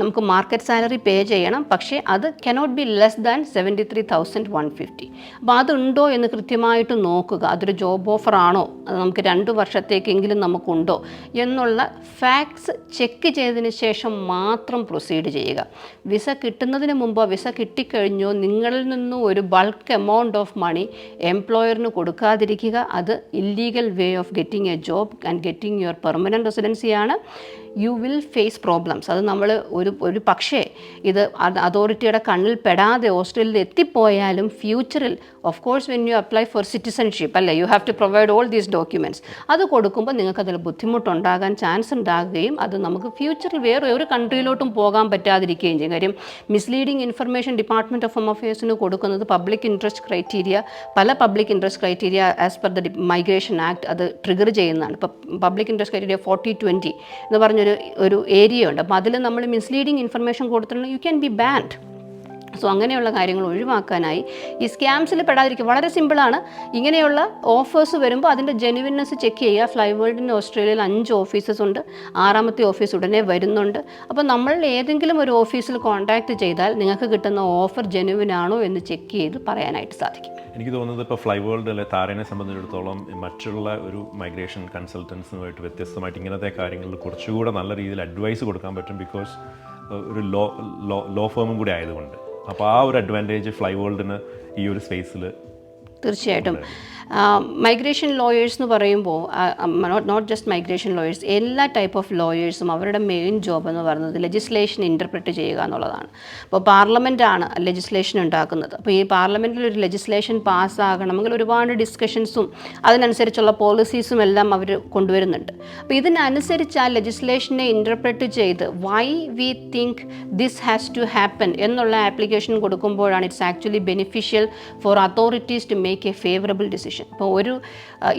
നമുക്ക് മാർക്കറ്റ് സാലറി പേ ചെയ്യണം, പക്ഷേ അത് കനോട്ട് ബി ലെസ് ദാൻ 73,150. അപ്പോൾ അതുണ്ടോ എന്ന് കൃത്യമായിട്ട് നോക്കുക. അതൊരു ജോബ് ഓഫർ ആണോ, അത് നമുക്ക് 2 വർഷത്തേക്കെങ്കിലും നമുക്കുണ്ടോ എന്നുള്ള ഫാക്ട്സ് ചെക്ക് ചെയ്തതിന് ശേഷം മാത്രം പ്രൊസീഡ് ചെയ്യുക. വിസ കിട്ടുന്നതിന് മുമ്പോ വിസ കിട്ടിക്കഴിഞ്ഞോ നിങ്ങളിൽ നിന്നും ഒരു ബൾക്ക് എമൗണ്ട് ഓഫ് മണി എംപ്ലോയറിന് കൊടുക്കാതിരിക്കുക. അത് illegal way of getting a job and getting your permanent റെസിഡൻസിയാണ്. You will face problems. അത് നമ്മൾ ഒരു പക്ഷേ ഇത് അതോറിറ്റിയുടെ കണ്ണിൽ പെടാതെ ഓസ്ട്രേലിയയിൽ എത്തിപ്പോയാലും ഫ്യൂച്ചറിൽ of course when you apply for citizenship അല്ലേ, you have to provide all these documents. അത് കൊടുക്കുമ്പോൾ നിങ്ങൾക്കതിൽ ബുദ്ധിമുട്ടുണ്ടാകാൻ ചാൻസ് ഉണ്ടാകുകയും അത് നമുക്ക് ഫ്യൂച്ചറിൽ വേറെ ഒരു കൺട്രിയിലോട്ടും പോകാൻ പറ്റാതിരിക്കുകയും ചെയ്യും. കാര്യം misleading information department of home അഫയേഴ്സിന് കൊടുക്കുന്നത് പബ്ലിക് ഇൻട്രസ്റ്റ് ക്രൈറ്റീരിയ, പല public interest criteria as per the migration act അത് ട്രിഗർ ചെയ്യുന്നതാണ്. ഇപ്പോൾ പബ്ലിക് ഇൻട്രസ്റ്റ് ക്രൈറ്റീരിയ 40-20 എന്ന് പറഞ്ഞൊരു ഏരിയ ഉണ്ട്. അപ്പോൾ അതിൽ നമ്മൾ മിസ്ലീഡിംഗ് ഇൻഫർമേഷൻ കൊടുത്തിട്ടുണ്ടെങ്കിൽ you can be band. So അങ്ങനെയുള്ള കാര്യങ്ങൾ ഒഴിവാക്കാനായി ഈ സ്കാംസിൽ പെടാതിരിക്കുക വളരെ സിമ്പിളാണ്. ഇങ്ങനെയുള്ള ഓഫേഴ്സ് വരുമ്പോൾ അതിൻ്റെ ജെനുവിൻനെസ് ചെക്ക് ചെയ്യുക. ഫ്ലൈ വേൾഡിന് ഓസ്ട്രേലിയയിൽ 5 ഓഫീസസ് ഉണ്ട്, 6ാമത്തെ ഓഫീസ് ഉടനെ വരുന്നുണ്ട്. അപ്പോൾ നമ്മൾ ഏതെങ്കിലും ഒരു ഓഫീസിൽ കോൺടാക്റ്റ് ചെയ്താൽ നിങ്ങൾക്ക് കിട്ടുന്ന ഓഫർ ജെനുവിൻ ആണോ എന്ന് ചെക്ക് ചെയ്ത് പറയാനായിട്ട് സാധിക്കും. എനിക്ക് തോന്നുന്നത് ഇപ്പോൾ ഫ്ലൈ വേൾഡ് അല്ലെ താരനെ സംബന്ധിച്ചിടത്തോളം മറ്റുള്ള ഒരു മൈഗ്രേഷൻ കൺസൾട്ടൻസിനുമായിട്ട് വ്യത്യസ്തമായിട്ട് ഇങ്ങനത്തെ കാര്യങ്ങളിൽ കുറച്ചുകൂടെ നല്ല രീതിയിൽ അഡ്വൈസ് കൊടുക്കാൻ പറ്റും. ബിക്കോസ് ഒരു ലോ ഫേമും കൂടി ആയതുകൊണ്ട്. അപ്പോൾ ആ ഒരു അഡ്വാൻറ്റേജ് ഫ്ലൈ വേൾഡിന് ഈ ഒരു സ്പേസിൽ തീർച്ചയായിട്ടും. മൈഗ്രേഷൻ ലോയേഴ്സ് എന്ന് പറയുമ്പോൾ നോട്ട് ജസ്റ്റ് മൈഗ്രേഷൻ ലോയേഴ്സ്, എല്ലാ ടൈപ്പ് ഓഫ് ലോയേഴ്സും അവരുടെ മെയിൻ ജോബ് എന്ന് പറയുന്നത് ലെജിസ്ലേഷൻ ഇൻ്റർപ്രറ്റ് ചെയ്യുക എന്നുള്ളതാണ്. അപ്പോൾ പാർലമെൻറ്റാണ് ലെജിസ്ലേഷൻ ഉണ്ടാക്കുന്നത്. അപ്പോൾ ഈ പാർലമെൻറ്റിൽ ഒരു ലെജിസ്ലേഷൻ പാസ്സാകണമെങ്കിൽ ഒരുപാട് ഡിസ്കഷൻസും അതിനനുസരിച്ചുള്ള പോളിസീസും എല്ലാം അവർ കൊണ്ടുവരുന്നുണ്ട്. അപ്പോൾ ഇതിനനുസരിച്ച് ആ ലെജിസ്ലേഷനെ ഇൻ്റർപ്രറ്റ് ചെയ്ത് why we think this has to happen എന്നുള്ള ആപ്ലിക്കേഷൻ കൊടുക്കുമ്പോഴാണ് it's actually beneficial for authorities to make a favourable decision. അപ്പോൾ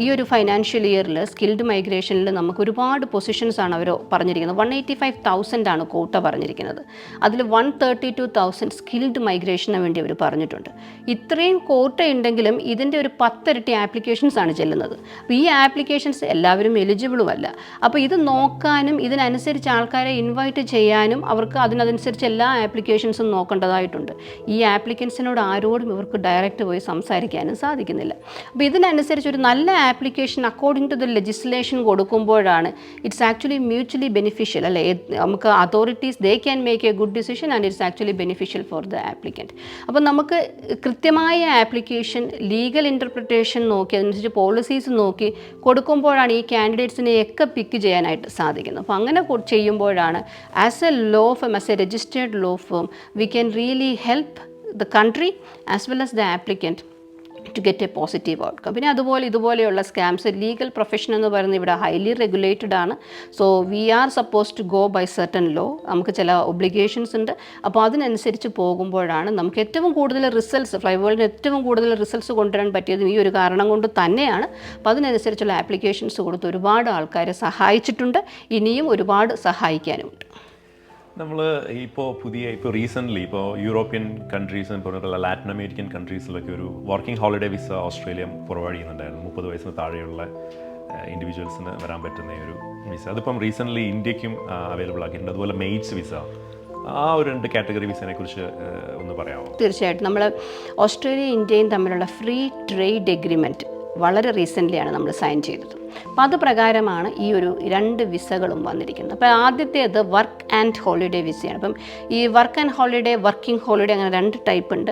ഈ ഒരു ഫൈനാൻഷ്യൽ ഇയറിൽ സ്കിൽഡ് മൈഗ്രേഷനിൽ നമുക്ക് ഒരുപാട് പൊസിഷൻസ് ആണ് അവർ പറഞ്ഞിരിക്കുന്നത്. 185,000 ആണ് കോട്ട പറഞ്ഞിരിക്കുന്നത്. അതിൽ 132,000 സ്കിൽഡ് മൈഗ്രേഷന് വേണ്ടി അവർ പറഞ്ഞിട്ടുണ്ട്. ഇത്രയും കോട്ട ഉണ്ടെങ്കിലും ഇതിൻ്റെ ഒരു 10 ഇരട്ടി ആപ്ലിക്കേഷൻസ് ആണ് ചെല്ലുന്നത്. അപ്പോൾ ഈ ആപ്ലിക്കേഷൻസ് എല്ലാവരും എലിജിബിളും അല്ല. അപ്പോൾ ഇത് നോക്കാനും ഇതിനനുസരിച്ച് ആൾക്കാരെ ഇൻവൈറ്റ് ചെയ്യാനും അവർക്ക് അതിനനുസരിച്ച് എല്ലാ ആപ്ലിക്കേഷൻസും നോക്കേണ്ടതായിട്ടുണ്ട്. ഈ ആപ്ലിക്കൻസിനോട് ആരോടും ഇവർക്ക് ഡയറക്റ്റ് പോയി സംസാരിക്കാനും സാധിക്കുന്നില്ല. അപ്പോൾ ഇതിനനുസരിച്ച് ഒരു നല്ല application according to the legislation കൊടുക്കുമ്പോഴാണ് ഇറ്റ്സ് ആക്ച്വലി മ്യൂച്വലി ബെനിഫിഷ്യൽ അല്ലേ. നമുക്ക് authorities they can make a good decision and it's actually beneficial for the applicant. അപ്പോൾ നമുക്ക് കൃത്യമായ ആപ്ലിക്കേഷൻ ലീഗൽ ഇൻ്റർപ്രിട്ടേഷൻ നോക്കി അതനുസരിച്ച് പോളിസീസ് നോക്കി കൊടുക്കുമ്പോഴാണ് ഈ കാൻഡിഡേറ്റ്സിനെയൊക്കെ പിക്ക് ചെയ്യാനായിട്ട് സാധിക്കുന്നത്. അപ്പോൾ അങ്ങനെ ചെയ്യുമ്പോഴാണ് as a law firm, as a registered law firm, we can really help the country as well as the applicant to get a positive outcome. പിന്നെ ഇതുപോലെയുള്ള സ്കാംസ്, ലീഗൽ പ്രൊഫഷൻ എന്ന് പറയുന്നത് ഇവിടെ ഹൈലി റെഗുലേറ്റഡ് ആണ്. So we are suppose to go by certain law. നമുക്ക് ചില ഒബ്ലിഗേഷൻസ് ഉണ്ട്. അപ്പോൾ അതിനനുസരിച്ച് പോകുമ്പോഴാണ് നമുക്ക് ഏറ്റവും കൂടുതൽ റിസൾട്ട്സ്, ഫ്ലൈ വേൾഡിന് ഏറ്റവും കൂടുതൽ റിസൾട്ട്സ് കൊണ്ടുവരാൻ പറ്റിയത് ഈ ഒരു കാരണം കൊണ്ട് തന്നെയാണ്. അപ്പോൾ അതിനനുസരിച്ചുള്ള ആപ്ലിക്കേഷൻസ് കൊടുത്ത് ഒരുപാട് ആൾക്കാരെ സഹായിച്ചിട്ടുണ്ട്, ഇനിയും ഒരുപാട് സഹായിക്കാനുമുണ്ട്. നമ്മൾ ഇപ്പോൾ റീസെൻ്റ്ലി ഇപ്പോൾ യൂറോപ്യൻ കൺട്രീസ് പോലുള്ള ലാറ്റിൻ അമേരിക്കൻ കൺട്രീസിലൊക്കെ ഒരു working holiday visa Australia provide ചെയ്യുന്നുണ്ടായിരുന്നു. 30 വയസ്സിന് താഴെയുള്ള ഇൻഡിവിജ്വൽസിന് വരാൻ പറ്റുന്ന ഒരു വിസ. അതിപ്പം റീസെൻ്റ്ലി ഇന്ത്യക്കും അവൈലബിൾ ആക്കിയിട്ടുണ്ട്. അതുപോലെ മെയ്റ്റ്സ് വിസ, ആ ഒരു 2 കാറ്റഗറി വിസയെ കുറിച്ച് ഒന്ന് പറയാമോ? തീർച്ചയായിട്ടും. നമ്മൾ ഓസ്ട്രേലിയയും ഇന്ത്യയും തമ്മിലുള്ള ഫ്രീ ട്രേഡ് എഗ്രിമെൻറ്റ് വളരെ റീസെൻ്റ്ലിയാണ് നമ്മൾ സൈൻ ചെയ്തത്. അപ്പോൾ അത് പ്രകാരമാണ് ഈ ഒരു 2 വിസകളും വന്നിരിക്കുന്നത്. അപ്പോൾ ആദ്യത്തേത് വർക്ക് ആൻഡ് ഹോളിഡേ വിസയാണ്. അപ്പം ഈ work and holiday, working holiday അങ്ങനെ 2 ടൈപ്പ് ഉണ്ട്.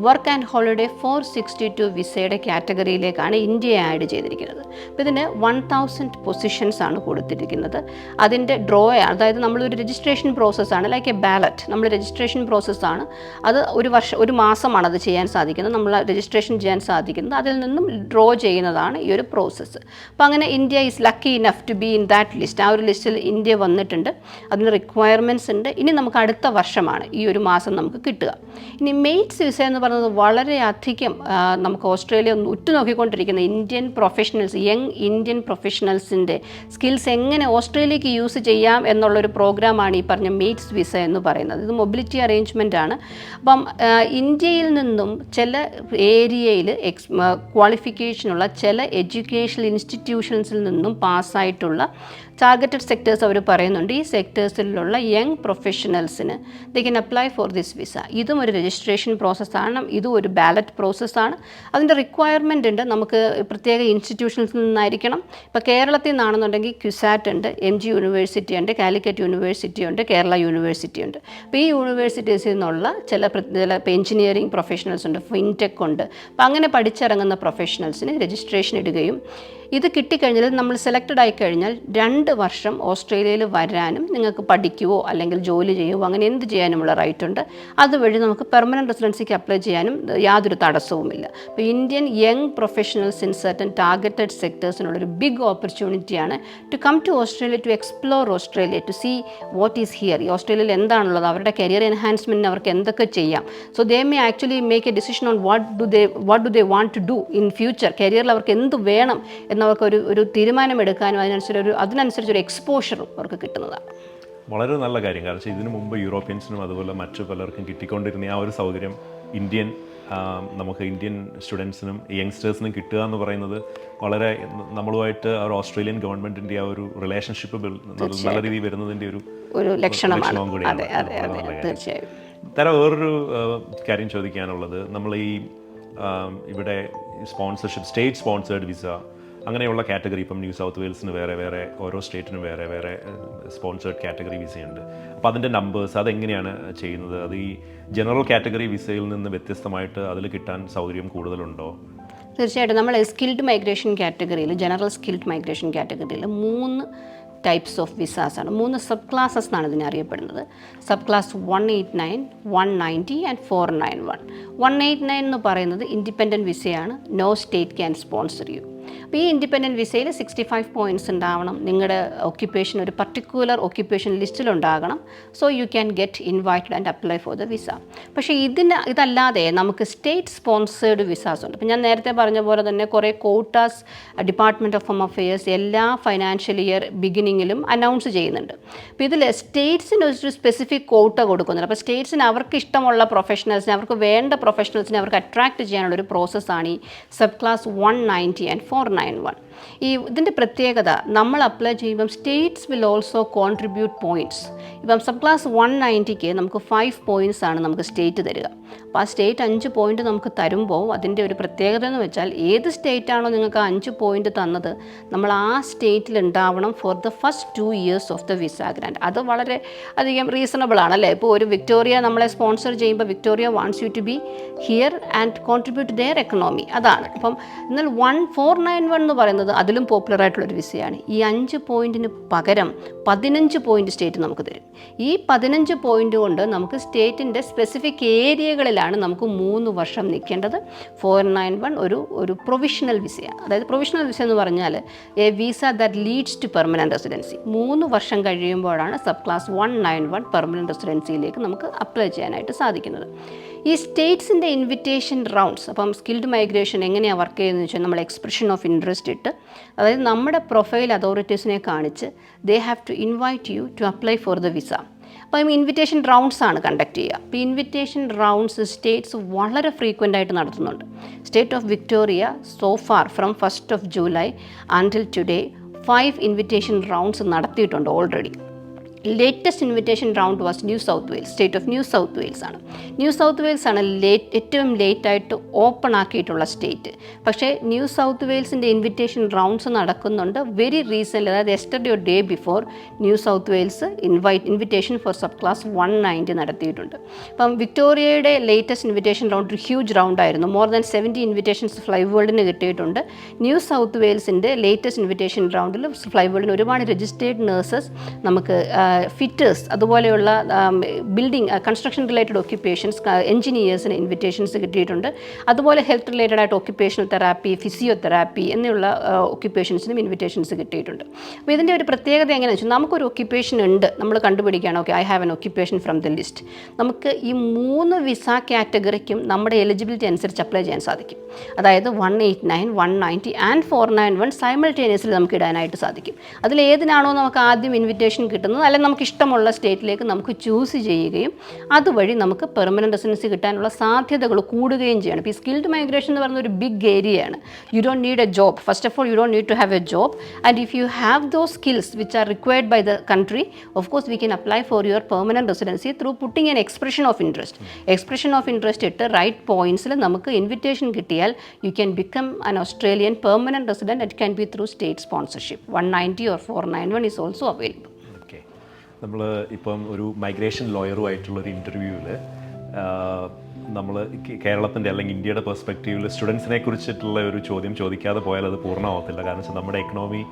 വർക്ക് ആൻഡ് ഹോളിഡേ 462 വിസയുടെ കാറ്റഗറിയിലേക്കാണ് ഇന്ത്യയെ ആഡ് ചെയ്തിരിക്കുന്നത്. അപ്പോൾ ഇതിന് 1000 പൊസിഷൻസ് ആണ് കൊടുത്തിരിക്കുന്നത്. അതിൻ്റെ അതായത് നമ്മളൊരു രജിസ്ട്രേഷൻ പ്രോസസ്സാണ്, ലൈക്ക് എ ബാലറ്റ്. നമ്മൾ രജിസ്ട്രേഷൻ പ്രോസസ്സാണ്. അത് ഒരു മാസമാണ് അത് ചെയ്യാൻ സാധിക്കുന്നത്, നമ്മൾ രജിസ്ട്രേഷൻ ചെയ്യാൻ സാധിക്കുന്നത്. അതിൽ നിന്നും ഡ്രോ ചെയ്യുന്നതാണ് ഈ ഒരു പ്രോസസ്സ്. അപ്പോൾ അങ്ങനെ India is lucky enough to be in that list. ആ ഒരു ലിസ്റ്റിൽ ഇന്ത്യ വന്നിട്ടുണ്ട്. അതിന് റിക്വയർമെൻറ്റ്സ് ഉണ്ട്. ഇനി നമുക്ക് അടുത്ത വർഷമാണ് ഈ ഒരു മാസം നമുക്ക് കിട്ടുക. ഇനി മെയ്റ്റ്സ് വിസ എന്ന് പറയുന്നത് വളരെയധികം നമുക്ക് ഓസ്ട്രേലിയ ഉറ്റുനോക്കിക്കൊണ്ടിരിക്കുന്ന ഇന്ത്യൻ പ്രൊഫഷണൽസ്, യങ് ഇന്ത്യൻ പ്രൊഫഷണൽസിൻ്റെ സ്കിൽസ് എങ്ങനെ ഓസ്ട്രേലിയക്ക് യൂസ് ചെയ്യാം എന്നുള്ളൊരു പ്രോഗ്രാമാണ് ഈ പറഞ്ഞ മെയ്റ്റ്സ് വിസ എന്ന് പറയുന്നത്. ഇത് മൊബിലിറ്റി അറേഞ്ച്മെൻ്റ് ആണ്. അപ്പം ഇന്ത്യയിൽ നിന്നും ചില ഏരിയയിൽ ക്വാളിഫിക്കേഷനുള്ള ചില എഡ്യൂക്കേഷണൽ ഇൻസ്റ്റിറ്റ്യൂഷൻസിൽ നിന്നും പാസ്സായിട്ടുള്ള ടാർഗറ്റഡ് സെക്ടേഴ്സ് അവർ പറയുന്നുണ്ട്. ഈ സെക്ടേഴ്സിലുള്ള യങ് പ്രൊഫഷണൽസിന് they can apply for this visa. ഇതും ഒരു രജിസ്ട്രേഷൻ പ്രോസസ്സാണ്, ഇതും ഒരു ബാലറ്റ് പ്രോസസ്സാണ്. അതിൻ്റെ റിക്വയർമെൻ്റ് ഉണ്ട്. നമുക്ക് പ്രത്യേക ഇൻസ്റ്റിറ്റ്യൂഷൻസിൽ നിന്നായിരിക്കണം. ഇപ്പോൾ കേരളത്തിൽ നിന്നാണെന്നുണ്ടെങ്കിൽ ക്യുസാറ്റ് ഉണ്ട്, MG യൂണിവേഴ്സിറ്റി ഉണ്ട്, കാലിക്കറ്റ് യൂണിവേഴ്സിറ്റി ഉണ്ട്, കേരള യൂണിവേഴ്സിറ്റി ഉണ്ട്. അപ്പോൾ ഈ യൂണിവേഴ്സിറ്റീസിൽ നിന്നുള്ള ചില ഇപ്പോൾ എഞ്ചിനീയറിംഗ് പ്രൊഫഷണൽസ് ഉണ്ട്, ഫിൻടെക് ഉണ്ട്. അപ്പോൾ അങ്ങനെ പഠിച്ചിറങ്ങുന്ന പ്രൊഫഷണൽസിന് രജിസ്ട്രേഷൻ ഇടുകയും ഇത് കിട്ടിക്കഴിഞ്ഞാൽ നമ്മൾ സെലക്റ്റഡ് ആയിക്കഴിഞ്ഞാൽ 2 വർഷം ഓസ്ട്രേലിയയിൽ വരാനും നിങ്ങൾക്ക് പഠിക്കുവോ അല്ലെങ്കിൽ ജോലി ചെയ്യുവോ അങ്ങനെ എന്ത് ചെയ്യാനുമുള്ള റൈറ്റ് ഉണ്ട്. അതുവഴി നമുക്ക് പെർമനൻറ്റ് റെസിഡൻസിക്ക് അപ്ലൈ ചെയ്യാനും യാതൊരു തടസ്സവുമില്ല. അപ്പോൾ Indian young professionals in certain targeted സെക്ടേഴ്സിനുള്ളൊരു ബിഗ് ഓപ്പർച്യൂണിറ്റിയാണ് to come to Australia, to explore Australia, to see what is here. ഈ ഓസ്ട്രേലിയയിൽ എന്താണുള്ളത്, അവരുടെ കരിയർ എൻഹാൻസ്മെൻറ്റിന് അവർക്ക് എന്തൊക്കെ ചെയ്യാം. So they may actually make a decision on what do they want to do in future. കരിയറിൽ അവർക്ക് എന്ത് വേണം എന്നവർക്ക് ഒരു തീരുമാനമെടുക്കാനും അതിനനുസരിച്ചൊരു എക്സ്പോഷറും അവർക്ക് കിട്ടുന്നതാണ്. വളരെ നല്ല കാര്യം. കാരണം ഇതിനു മുമ്പ് യൂറോപ്യൻസിനും അതുപോലെ മറ്റു പലർക്കും കിട്ടിക്കൊണ്ടിരുന്ന ആ ഒരു സൗകര്യം നമുക്ക് ഇന്ത്യൻ സ്റ്റുഡൻസിനും യങ്സ്റ്റേഴ്സിനും കിട്ടുക എന്ന് പറയുന്നത് വളരെ നമ്മളുമായിട്ട് ഒരു ഓസ്ട്രേലിയൻ ഗവൺമെൻറ്റിൻ്റെ ആ ഒരു റിലേഷൻഷിപ്പ് നല്ല രീതിയിൽ വരുന്നതിൻ്റെ ഒരു ലക്ഷണവും കൂടിയാണ്. തീർച്ചയായും. വേറൊരു കാര്യം ചോദിക്കാനുള്ളത്, നമ്മൾ ഈ ഇവിടെ സ്പോൺസർഷിപ്പ്, സ്റ്റേറ്റ് സ്പോൺസേർഡ് വിസ അങ്ങനെയുള്ള കാറ്റഗറി, ഇപ്പം ന്യൂ സൗത്ത് വെയിൽസിന് വേറെ ഓരോ സ്റ്റേറ്റിനും വേറെ സ്പോൺസേർഡ് കാറ്റഗറി വിസയുണ്ട്. അപ്പോൾ അതിൻ്റെ നമ്പേഴ്സ് അതെങ്ങനെയാണ് ചെയ്യുന്നത്? അത് ഈ ജനറൽ കാറ്റഗറി വിസയിൽ നിന്ന് വ്യത്യസ്തമായിട്ട് അതിൽ കിട്ടാൻ സൗകര്യം കൂടുതലുണ്ടോ? തീർച്ചയായിട്ടും. നമ്മൾ സ്കിൽഡ് മൈഗ്രേഷൻ കാറ്റഗറിയിൽ, ജനറൽ സ്കിൽഡ് മൈഗ്രേഷൻ കാറ്റഗറിയിൽ 3 ടൈപ്സ് ഓഫ് വിസാസാണ്, 3 സബ് ക്ലാസ്സസ് എന്നാണ് ഇതിനെ അറിയപ്പെടുന്നത്. Sub class 189, 190 and 491. 189 എന്ന് പറയുന്നത് ഇൻഡിപെൻഡൻറ്റ് വിസയാണ്. No state can sponsor you. അപ്പോൾ ഈ ഇൻഡിപെൻഡൻറ്റ് വിസയിൽ 65 പോയിൻറ്റ്സ് ഉണ്ടാവണം. നിങ്ങളുടെ ഒക്യുപ്പേഷൻ ഒരു പർട്ടിക്കുലർ ഒക്യുപ്പേഷൻ ലിസ്റ്റിലുണ്ടാകണം. So you can get invited and apply for the visa. പക്ഷേ ഇതല്ലാതെ നമുക്ക് സ്റ്റേറ്റ് സ്പോൺസേർഡ് വിസാസ് ഉണ്ട്. അപ്പോൾ ഞാൻ നേരത്തെ പറഞ്ഞ പോലെ തന്നെ കുറേ quotas department of home affairs എല്ലാ ഫൈനാൻഷ്യൽ ഇയർ ബിഗിനിങ്ങിലും അനൗൺസ് ചെയ്യുന്നുണ്ട്. അപ്പോൾ ഇതിൽ സ്റ്റേറ്റ്സിന് ഒരു സ്പെസിഫിക് കോട്ട കൊടുക്കുന്നുണ്ട്. അപ്പോൾ സ്റ്റേറ്റ്സിന് അവർക്ക് ഇഷ്ടമുള്ള പ്രൊഫഷണൽസിനെ, അവർക്ക് വേണ്ട പ്രൊഫഷണൽസിനെ അവർക്ക് അട്രാക്റ്റ് ചെയ്യാനുള്ളൊരു പ്രോസസ്സാണ് ഈ സബ് ക്ലാസ് 190 ആൻഡ് 491. ഇതിൻ്റെ പ്രത്യേകത, നമ്മൾ അപ്ലൈ ചെയ്യുമ്പം States will also contribute points. ഇപ്പം സബ് ക്ലാസ് 190ക്ക് നമുക്ക് 5 പോയിൻറ്റ്സ് ആണ് നമുക്ക് സ്റ്റേറ്റ് തരിക. അപ്പോൾ ആ സ്റ്റേറ്റ് 5 പോയിൻറ്റ് നമുക്ക് തരുമ്പോൾ അതിൻ്റെ ഒരു പ്രത്യേകത എന്ന് വെച്ചാൽ ഏത് സ്റ്റേറ്റാണോ നിങ്ങൾക്ക് 5 പോയിൻറ്റ് തന്നത്, നമ്മൾ ആ സ്റ്റേറ്റിൽ ഉണ്ടാവണം for the first 2 years of the visa grand. അത് വളരെ അധികം റീസണബിൾ ആണല്ലേ. ഇപ്പോൾ ഒരു വിക്ടോറിയ നമ്മളെ സ്പോൺസർ ചെയ്യുമ്പോൾ Victoria wants you to be here and contribute their economy. അതാണ്. അപ്പം എന്നാൽ 491 എന്ന് പറയുന്നത് അതിലും പോപ്പുലർ ആയിട്ടുള്ളൊരു വിസയാണ്. ഈ 5 പോയിൻറ്റിന് പകരം 15 പോയിൻറ്റ് സ്റ്റേറ്റ് നമുക്ക് തരും. ഈ 15 പോയിൻറ്റ് കൊണ്ട് നമുക്ക് സ്റ്റേറ്റിൻ്റെ സ്പെസിഫിക് ഏരിയകളിലാണ് നമുക്ക് 3 വർഷം നിൽക്കേണ്ടത്. 491 ഒരു പ്രൊവിഷണൽ വിസയാണ്. അതായത് പ്രൊവിഷണൽ വിസ എന്ന് പറഞ്ഞാൽ a visa that leads to permanent residency. 3 വർഷം കഴിയുമ്പോഴാണ് സബ് ക്ലാസ് 191 പെർമനൻറ്റ് റെസിഡൻസിയിലേക്ക് നമുക്ക് അപ്ലൈ ചെയ്യാനായിട്ട് സാധിക്കുന്നത്. ഈ സ്റ്റേറ്റ്സിൻ്റെ ഇൻവിറ്റേഷൻ റൗണ്ട്സ്, അപ്പം സ്കിൽഡ് മൈഗ്രേഷൻ എങ്ങനെയാണ് വർക്ക് ചെയ്യുന്നതെന്ന് വെച്ചാൽ നമ്മൾ എക്സ്പ്രഷൻ ഓഫ് ഇൻട്രസ്റ്റ് ഇട്ട്, അതായത് നമ്മുടെ പ്രൊഫൈൽ അതോറിറ്റീസിനെ കാണിച്ച് they have to invite you to apply for the visa. അപ്പോൾ ഇൻവിറ്റേഷൻ റൗണ്ട്സ് ആണ് കണ്ടക്ട് ചെയ്യുക. അപ്പോൾ ഇൻവിറ്റേഷൻ റൗണ്ട്സ് സ്റ്റേറ്റ്സ് വളരെ ഫ്രീക്വൻ്റ് ആയിട്ട് നടത്തുന്നുണ്ട്. State of Victoria so far from 1 July until today 5 invitation rounds നടത്തിയിട്ടുണ്ട് already. Latest invitation round was New South Wales, state of New South Wales ആണ്. ന്യൂ സൗത്ത് വെയിൽസ് ആണ് ഏറ്റവും ലേറ്റായിട്ട് ഓപ്പൺ ആക്കിയിട്ടുള്ള സ്റ്റേറ്റ്. പക്ഷേ ന്യൂ സൗത്ത് വെയിൽസിൻ്റെ ഇൻവിറ്റേഷൻ റൗണ്ട്സ് നടക്കുന്നുണ്ട് വെരി റീസെൻ്റ്ലി. അതായത് yesterday day before New South Wales invitation for sub class 190 നടത്തിയിട്ടുണ്ട്. അപ്പം വിക്ടോറിയയുടെ ലേറ്റസ്റ്റ് ഇൻവിറ്റേഷൻ റൗണ്ട് ഒരു ഹ്യൂജ് റൗണ്ടായിരുന്നു. മോർ ദാൻ 70 ഇൻവിറ്റേഷൻസ് ഫ്ലൈ വേൾഡിന് കിട്ടിയിട്ടുണ്ട്. ന്യൂ സൗത്ത് വെയിൽസിൻ്റെ ലേറ്റസ്റ്റ് ഇൻവിറ്റേഷൻ റൗണ്ടിൽ ഫ്ലൈ വേൾഡിന് ഒരുപാട് രജിസ്റ്റേർഡ് നേഴ്സസ്, നമുക്ക് ഫിറ്റേഴ്സ്, അതുപോലെയുള്ള ബിൽഡിംഗ് കൺസ്ട്രക്ഷൻ റിലേറ്റഡ് ഒക്യുപ്പേഷൻസ്, എഞ്ചിനീയേഴ്സിന് ഇൻവിറ്റേഷൻസ് കിട്ടിയിട്ടുണ്ട്. അതുപോലെ ഹെൽത്ത് റിലേറ്റഡ് ആയിട്ട് ഒക്യുപ്പേഷണൽ തെറാപ്പി, ഫിസിയോതെറാപ്പി എന്നുള്ള ഒക്യുപ്പേഷൻസിനും ഇൻവിറ്റേഷൻസ് കിട്ടിയിട്ടുണ്ട്. അപ്പോൾ ഇതിൻ്റെ ഒരു പ്രത്യേകത എങ്ങനെയാണെന്ന് വെച്ചാൽ നമുക്കൊരു ഒക്യുപ്പേഷൻ ഉണ്ട്, നമ്മൾ കണ്ടുപിടിക്കുകയാണ്, okay I have an occupation from the list. നമുക്ക് ഈ 3 വിസ കാറ്റഗറിക്കും നമ്മുടെ എലിജിബിലിറ്റി അനുസരിച്ച് അപ്ലൈ ചെയ്യാൻ സാധിക്കും. അതായത് 189, 190 ആൻഡ് 491 സൈമൾട്ടേനിയസ്ലി നമുക്ക് ഇടാനായിട്ട് സാധിക്കും. അതിലേതിനാണോ നമുക്ക് ആദ്യം ഇൻവിറ്റേഷൻ കിട്ടുന്നത്, അല്ലെങ്കിൽ അല്ലെങ്കിൽ നമുക്ക് ഇഷ്ടമുള്ള സ്റ്റേറ്റിലേക്ക് നമുക്ക് ചൂസ് ചെയ്യുകയും അതുവഴി നമുക്ക് പെർമനൻറ്റ് റെസിഡൻസി കിട്ടാനുള്ള സാധ്യതകൾ കൂടുകയും ചെയ്യണം. ഇപ്പോൾ ഈ സ്കിൽഡ് മൈഗ്രേഷൻ എന്ന് പറയുന്ന ഒരു ബിഗ് ഏരിയയാണ്. You don't need a job. First of all you don't need to have a job, and if you have those skills which are required by the country, of course we can apply for your permanent residency through putting an expression of interest. Expression of interest ഇട്ട് റൈറ്റ് പോയിന്റ്സിൽ നമുക്ക് ഇൻവിറ്റേഷൻ കിട്ടിയാൽ you can become an Australian permanent resident. It can be through state sponsorship. 190 or 491 is also available. Okay, നമ്മൾ ഇപ്പം ഒരു മൈഗ്രേഷൻ ലോയറുമായിട്ടുള്ളൊരു ഇൻ്റർവ്യൂവിൽ നമ്മൾ കേരളത്തിൻ്റെ അല്ലെങ്കിൽ ഇന്ത്യയുടെ പെർസ്പെക്റ്റീവിൽ സ്റ്റുഡൻസിനെ കുറിച്ചിട്ടുള്ള ഒരു ചോദ്യം ചോദിക്കാതെ പോയാൽ അത് പൂർണ്ണമാവത്തില്ല. കാരണം വെച്ചാൽ നമ്മുടെ എക്കണോമി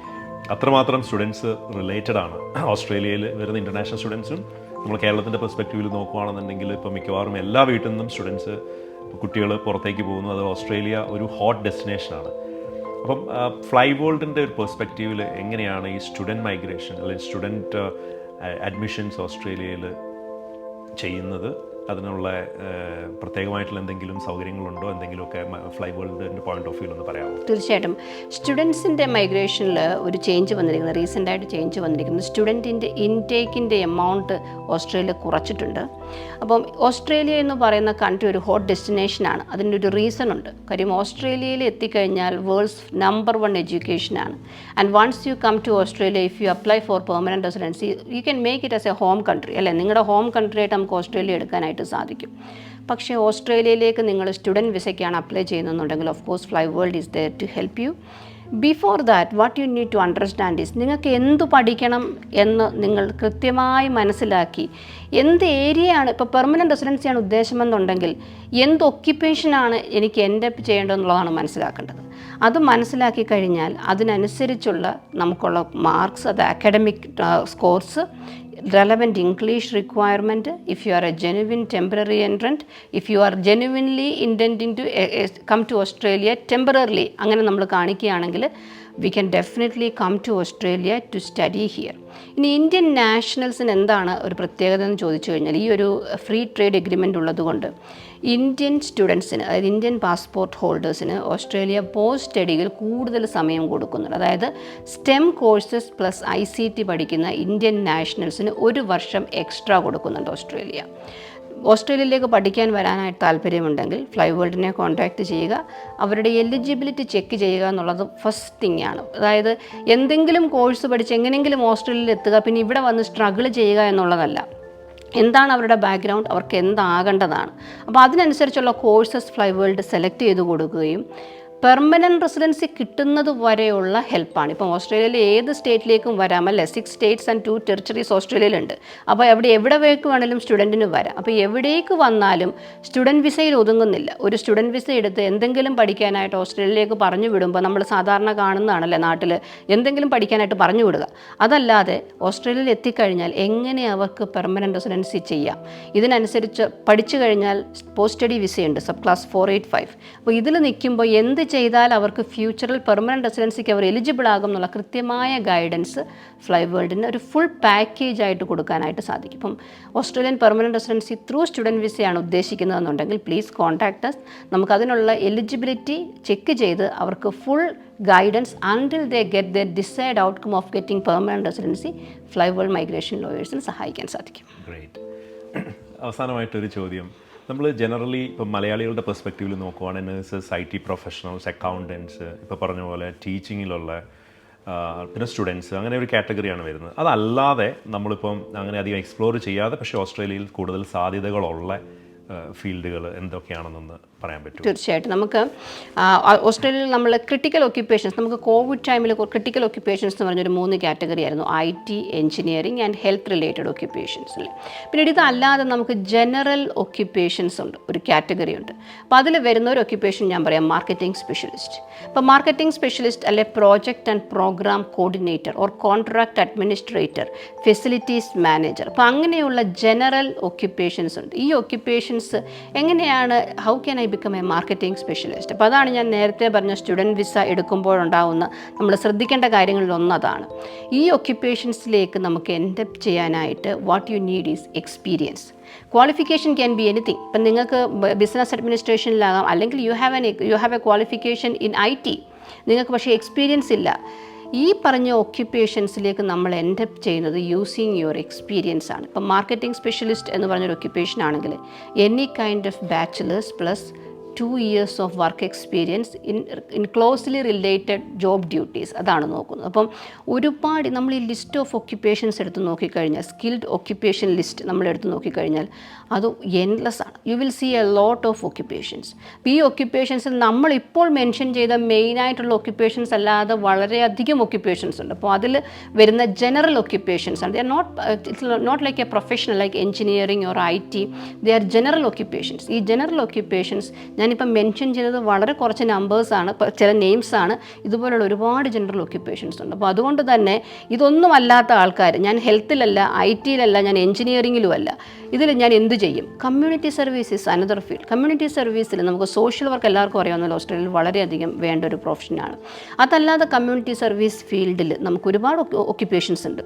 അത്രമാത്രം സ്റ്റുഡൻസ് റിലേറ്റഡ് ആണ്. ഓസ്ട്രേലിയയിൽ വരുന്ന ഇൻ്റർനാഷണൽ സ്റ്റുഡൻസും നമ്മൾ കേരളത്തിൻ്റെ പെർസ്പെക്റ്റീവിൽ നോക്കുകയാണെന്നുണ്ടെങ്കിൽ ഇപ്പോൾ മിക്കവാറും എല്ലാ വീട്ടിൽ നിന്നും സ്റ്റുഡൻസ്, കുട്ടികൾ പുറത്തേക്ക് പോകുന്നു. അത് ഓസ്ട്രേലിയ ഒരു ഹോട്ട് ഡെസ്റ്റിനേഷനാണ്. അപ്പം ഫ്ലൈ വേൾഡിൻ്റെ ഒരു പെർസ്പെക്റ്റീവിൽ എങ്ങനെയാണ് ഈ സ്റ്റുഡൻറ്റ് മൈഗ്രേഷൻ അല്ലെങ്കിൽ സ്റ്റുഡൻറ്റ് അഡ്മിഷൻസ് ഓസ്ട്രേലിയയിൽ ചെയ്യുന്നത്? അതിനുള്ള പ്രത്യേകമായിട്ടുള്ള എന്തെങ്കിലും സൗകര്യങ്ങളുണ്ടോ? എന്തെങ്കിലുമൊക്കെ ഫ്ലൈ വേൾഡിൻ്റെ പോയിന്റ് ഓഫ് വ്യൂ ഒന്ന് പറയാമോ? തീർച്ചയായിട്ടും. സ്റ്റുഡൻസിൻ്റെ മൈഗ്രേഷനിൽ ഒരു ചേഞ്ച് വന്നിരിക്കുന്നത്, റീസെൻ്റായിട്ട് ചേഞ്ച് വന്നിരിക്കുന്നത്, സ്റ്റുഡൻറ്റിൻ്റെ ഇൻടേക്കിൻ്റെ എമൗണ്ട് ഓസ്ട്രേലിയ കുറച്ചിട്ടുണ്ട്. അപ്പം ഓസ്ട്രേലിയ എന്ന് പറയുന്ന കൺട്രി ഒരു ഹോട്ട് ഡെസ്റ്റിനേഷനാണ്. അതിൻ്റെ ഒരു റീസൺ ഉണ്ട്. കാര്യം ഓസ്ട്രേലിയയിൽ എത്തിക്കഴിഞ്ഞാൽ വേൾഡ്സ് നമ്പർ 1 എഡ്യൂക്കേഷനാണ്. And once you come to Australia, if you apply for permanent residency, you can make it as a home country. അല്ലേ, നിങ്ങളുടെ ഹോം കൺട്രി ആയിട്ട് നമുക്ക് ഓസ്ട്രേലിയ എടുക്കാനായിട്ട് സാധിക്കും. പക്ഷേ ഓസ്ട്രേലിയയിലേക്ക് നിങ്ങൾ സ്റ്റുഡൻറ്റ് വിസയ്ക്കാണ് അപ്ലൈ ചെയ്യുന്നതെന്നുണ്ടെങ്കിൽ of course Fly World is there to help you. Before that what you need to understand is, നിങ്ങൾക്ക് എന്ത് പഠിക്കണം എന്ന് നിങ്ങൾ കൃത്യമായി മനസ്സിലാക്കി, എന്ത് ഏരിയയാണ് ഇപ്പോൾ പെർമനൻറ്റ് റെസിഡൻസിയാണ് ഉദ്ദേശമെന്നുണ്ടെങ്കിൽ എന്ത് ഒക്യുപ്പേഷനാണ് എനിക്ക് എൻ്റെ ചെയ്യേണ്ടതെന്നുള്ളതാണ് മനസ്സിലാക്കേണ്ടത്. അത് മനസ്സിലാക്കി കഴിഞ്ഞാൽ അതിനനുസരിച്ചുള്ള നമുക്കുള്ള മാർക്സ്, അത് academic scores, relevant English requirement, if you are a genuine temporary entrant, if you are genuinely intending to come to Australia temporarily, അങ്ങനെ നമ്മൾ കാണിക്കുകയാണെങ്കിൽ we can definitely come to Australia to study here. ഇനി ഇന്ത്യൻ നാഷണൽസിന് എന്താണ് ഒരു പ്രത്യേകത എന്ന് ചോദിച്ചു കഴിഞ്ഞാൽ, ഈ ഒരു ഫ്രീ ട്രേഡ് എഗ്രിമെൻ്റ് ഉള്ളതുകൊണ്ട് ഇന്ത്യൻ സ്റ്റുഡൻസിന്, അതായത് ഇന്ത്യൻ പാസ്പോർട്ട് ഹോൾഡേഴ്സിന് ഓസ്ട്രേലിയ പോസ്റ്റ് സ്റ്റഡിയിൽ കൂടുതൽ സമയം കൊടുക്കുന്നുണ്ട്. അതായത് സ്റ്റെം കോഴ്സസ് പ്ലസ് ICT പഠിക്കുന്ന ഇന്ത്യൻ നാഷണൽസിന് 1 വർഷം എക്സ്ട്രാ കൊടുക്കുന്നുണ്ട് ഓസ്ട്രേലിയ. ഓസ്ട്രേലിയയിലേക്ക് പഠിക്കാൻ വരാനായിട്ട് താല്പര്യമുണ്ടെങ്കിൽ ഫ്ലൈ വേൾഡിനെ കോൺടാക്റ്റ് ചെയ്യുക. അവരുടെ എലിജിബിലിറ്റി ചെക്ക് ചെയ്യുക എന്നുള്ളത് ഫസ്റ്റ് തിങ് ആണ്. അതായത് എന്തെങ്കിലും കോഴ്സ് പഠിച്ച് എങ്ങനെയെങ്കിലും ഓസ്ട്രേലിയയിൽ എത്തുക, പിന്നെ ഇവിടെ വന്ന് സ്ട്രഗിൾ ചെയ്യുക എന്നുള്ളതല്ല. എന്താണ് അവരുടെ ബാക്ക്ഗ്രൗണ്ട്, അവർക്ക് എന്താകേണ്ടതാണ്. അപ്പോൾ അതിനനുസരിച്ചുള്ള കോഴ്സസ് ഫ്ലൈ വേൾഡ് സെലക്ട് ചെയ്ത് കൊടുക്കുകയും പെർമനൻറ്റ് റെസിഡൻസി കിട്ടുന്നത് വരെയുള്ള ഹെൽപ്പാണ്. ഇപ്പം ഓസ്ട്രേലിയയിൽ ഏത് സ്റ്റേറ്റിലേക്കും വരാമല്ലേ, 6 സ്റ്റേറ്റ്സ് ആൻഡ് 2 ടെറിട്ടറീസ് ഓസ്ട്രേലിയയിലുണ്ട്. അപ്പോൾ എവിടേക്ക് വേണമെങ്കിലും സ്റ്റുഡൻറ്റിന് വരാം. അപ്പോൾ എവിടേക്ക് വന്നാലും സ്റ്റുഡൻറ്റ് വിസയിൽ ഒതുങ്ങുന്നില്ല. ഒരു സ്റ്റുഡൻറ്റ് വിസ എടുത്ത് എന്തെങ്കിലും പഠിക്കാനായിട്ട് ഓസ്ട്രേലിയയിലേക്ക് പറഞ്ഞു വിടുമ്പോൾ നമ്മൾ സാധാരണ കാണുന്നതാണല്ലേ നാട്ടിൽ, എന്തെങ്കിലും പഠിക്കാനായിട്ട് പറഞ്ഞു വിടുക. അതല്ലാതെ ഓസ്ട്രേലിയയിൽ എത്തിക്കഴിഞ്ഞാൽ എങ്ങനെ അവർക്ക് പെർമനൻറ്റ് റെസിഡൻസി ചെയ്യാം, ഇതിനനുസരിച്ച് പഠിച്ചു കഴിഞ്ഞാൽ പോസ്റ്റ് സ്റ്റഡി വിസയുണ്ട്, സബ് ക്ലാസ് 485. അപ്പോൾ ഇതിൽ നിൽക്കുമ്പോൾ എന്ത് ചെയ്താൽ അവർക്ക് ഫ്യൂച്ചറിൽ പെർമനൻറ്റ് റെസിഡൻസിക്ക് അവർ എലിജിബിൾ ആകും എന്നുള്ള കൃത്യമായ ഗൈഡൻസ് ഫ്ലൈ വേൾഡിന് ഒരു ഫുൾ പാക്കേജ് ആയിട്ട് കൊടുക്കാനായിട്ട് സാധിക്കും. ഇപ്പം Australian permanent residency through student വിസയാണ് ഉദ്ദേശിക്കുന്നതെന്നുണ്ടെങ്കിൽ പ്ലീസ് കോൺടാക്ട് അസ്. നമുക്കതിനുള്ള എലിജിബിലിറ്റി ചെക്ക് ചെയ്ത് അവർക്ക് full guidance until they get the decide outcome of getting permanent residency Fly World migration ലോയേഴ്സിന് സഹായിക്കാൻ സാധിക്കും. ഗ്രേറ്റ്. അവസാനമായിട്ടൊരു ചോദ്യം. നമ്മൾ ജനറലി ഇപ്പം മലയാളികളുടെ പെർസ്പെക്റ്റീവിൽ നോക്കുവാണ്, നേഴ്സസ്, IT പ്രൊഫഷണൽസ്, അക്കൗണ്ടൻസ്, ഇപ്പോൾ പറഞ്ഞ പോലെ ടീച്ചിങ്ങിലുള്ള പിന്നെ സ്റ്റുഡൻസ്, അങ്ങനെ ഒരു കാറ്റഗറിയാണ് വരുന്നത്. അതല്ലാതെ നമ്മളിപ്പം അങ്ങനെ അധികം എക്സ്പ്ലോർ ചെയ്യാതെ പക്ഷേ ഓസ്ട്രേലിയയിൽ കൂടുതൽ സാധ്യതകളുള്ള ഫീൽഡുകൾ എന്തൊക്കെയാണെന്നൊന്ന് പറയാൻ പറ്റും? തീർച്ചയായിട്ടും. നമുക്ക് ഓസ്ട്രേലിയയിൽ നമ്മൾ ക്രിട്ടിക്കൽ ഒക്യുപ്പേഷൻസ്, നമുക്ക് കോവിഡ് ടൈമിൽ ക്രിട്ടിക്കൽ ഒക്യുപ്പേഷൻസ് എന്ന് പറഞ്ഞൊരു 3 കാറ്റഗറി ആയിരുന്നു: IT, engineering and health related ഒക്യുപ്പേഷൻസിൽ. പിന്നീട് ഇതല്ലാതെ നമുക്ക് ജനറൽ ഒക്യുപ്പേഷൻസ് ഉണ്ട്, ഒരു കാറ്റഗറി ഉണ്ട്. അപ്പോൾ അതിൽ വരുന്ന ഒരു ഒക്യുപ്പേഷൻ ഞാൻ പറയാം, മാർക്കറ്റിംഗ് സ്പെഷ്യലിസ്റ്റ്. ഇപ്പോൾ മാർക്കറ്റിംഗ് സ്പെഷ്യലിസ്റ്റ് അല്ലെ project and programme coordinator or contract administrator, facilities manager. അപ്പോൾ അങ്ങനെയുള്ള ജനറൽ ഒക്യുപ്പേഷൻസ് ഉണ്ട്. ഈ ഒക്യുപ്പേഷൻസ് എങ്ങനെയാണ്, how can I become a marketing specialist? അപ്പോൾ അതാണ് ഞാൻ നേരത്തെ പറഞ്ഞ സ്റ്റുഡൻറ്റ് വിസ എടുക്കുമ്പോഴുണ്ടാവുന്ന നമ്മൾ ശ്രദ്ധിക്കേണ്ട കാര്യങ്ങളിലൊന്ന് അതാണ്. ഈ ഒക്യുപ്പേഷൻസിലേക്ക് നമുക്ക് എൻഡപ്പ് ചെയ്യാനായിട്ട് what you need is experience. Qualification can be anything. ഇപ്പം നിങ്ങൾക്ക് ബിസിനസ് അഡ്മിനിസ്ട്രേഷനിലാകാം, അല്ലെങ്കിൽ you have A qualification in IT, നിങ്ങൾക്ക് പക്ഷേ എക്സ്പീരിയൻസ് ഇല്ല. ഈ പറഞ്ഞ ഒക്യുപ്പേഷൻസിലേക്ക് നമ്മൾ എൻഡപ്പ് ചെയ്യുന്നത് യൂസിങ് യുവർ എക്സ്പീരിയൻസ് ആണ്. ഇപ്പം മാർക്കറ്റിംഗ് സ്പെഷ്യലിസ്റ്റ് എന്ന് പറഞ്ഞൊരു ഒക്യുപ്പേഷൻ ആണെങ്കിൽ any kind of bachelors plus 2 years of work experience in closely related job duties അതാണ് നോക്കുന്നത്. അപ്പം ഒരുപാട് നമ്മൾ ഈ ലിസ്റ്റ് ഓഫ് ഒക്യുപ്പേഷൻസ് എടുത്ത് നോക്കിക്കഴിഞ്ഞാൽ, സ്കിൽഡ് ഒക്യുപ്പേഷൻ ലിസ്റ്റ് നമ്മൾ എടുത്ത് നോക്കിക്കഴിഞ്ഞാൽ അത് എൻലെസ് ആണ്. You will see a lot of occupations. അപ്പോൾ ഈ ഒക്യുപ്പേഷൻസിൽ നമ്മളിപ്പോൾ മെൻഷൻ ചെയ്ത മെയിനായിട്ടുള്ള ഒക്യുപ്പേഷൻസ് അല്ലാതെ വളരെയധികം ഒക്യുപ്പേഷൻസ് ഉണ്ട്. അപ്പോൾ അതിൽ വരുന്ന ജനറൽ ഒക്യുപ്പേഷൻസ് ആണ്. They are not like a professional like engineering or IT. They are general occupations. ഈ ജനറൽ ഒക്യുപ്പേഷൻസ് ഞാനിപ്പം മെൻഷൻ ചെയ്തത് വളരെ കുറച്ച് നമ്പേഴ്സാണ്, ചില നെയിംസാണ്. ഇതുപോലുള്ള ഒരുപാട് ജനറൽ ഒക്യുപ്പേഷൻസ് ഉണ്ട്. അപ്പോൾ അതുകൊണ്ട് തന്നെ ഇതൊന്നും അല്ലാത്ത ആൾക്കാർ, ഞാൻ ഹെൽത്തിലല്ല, IT-യിലല്ല, ഞാൻ എഞ്ചിനീയറിംഗിലും അല്ല, ഇതിൽ ഞാൻ എന്ത് ചെയ്യും? Community service is another field. Community സർവീസിൽ നമുക്ക് സോഷ്യൽ വർക്ക് എല്ലാവർക്കും അറിയാവുന്നല്ലോ, ഓസ്ട്രേലിയയിൽ വളരെയധികം വേണ്ട ഒരു പ്രൊഫഷനാണ്. അതല്ലാതെ കമ്മ്യൂണിറ്റി സർവീസ് ഫീൽഡിൽ നമുക്ക് ഒരുപാട് ഒക്യുപ്പേഷൻസ് ഉണ്ട്.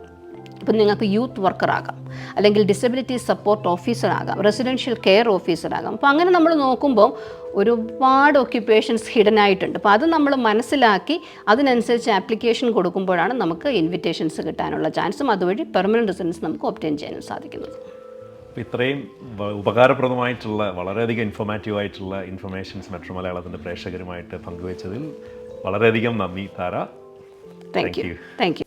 ഇപ്പം നിങ്ങൾക്ക് യൂത്ത് വർക്കറാകാം, അല്ലെങ്കിൽ ഡിസബിലിറ്റി സപ്പോർട്ട് ഓഫീസറാകാം, റെസിഡൻഷ്യൽ കെയർ ഓഫീസറാകാം. അപ്പോൾ അങ്ങനെ നമ്മൾ നോക്കുമ്പോൾ ഒരുപാട് ഒക്യുപ്പേഷൻസ് ഹിഡൻ ആയിട്ടുണ്ട്. അപ്പോൾ അത് നമ്മൾ മനസ്സിലാക്കി അതിനനുസരിച്ച് ആപ്ലിക്കേഷൻ കൊടുക്കുമ്പോഴാണ് നമുക്ക് ഇൻവിറ്റേഷൻസ് കിട്ടാനുള്ള ചാൻസും അതുവഴി പെർമനൻറ്റ് റെസിഡൻസ് നമുക്ക് ഒബ്റ്റെയിൻ ചെയ്യാനും സാധിക്കുന്നത്. അപ്പോൾ ഇത്രയും ഉപകാരപ്രദമായിട്ടുള്ള വളരെയധികം ഇൻഫോർമാറ്റീവായിട്ടുള്ള ഇൻഫർമേഷൻസ് മെട്രോ മലയാളത്തിൻ്റെ പ്രേക്ഷകരുമായിട്ട് പങ്കുവച്ചതിൽ വളരെയധികം നന്ദി താര. Thank you.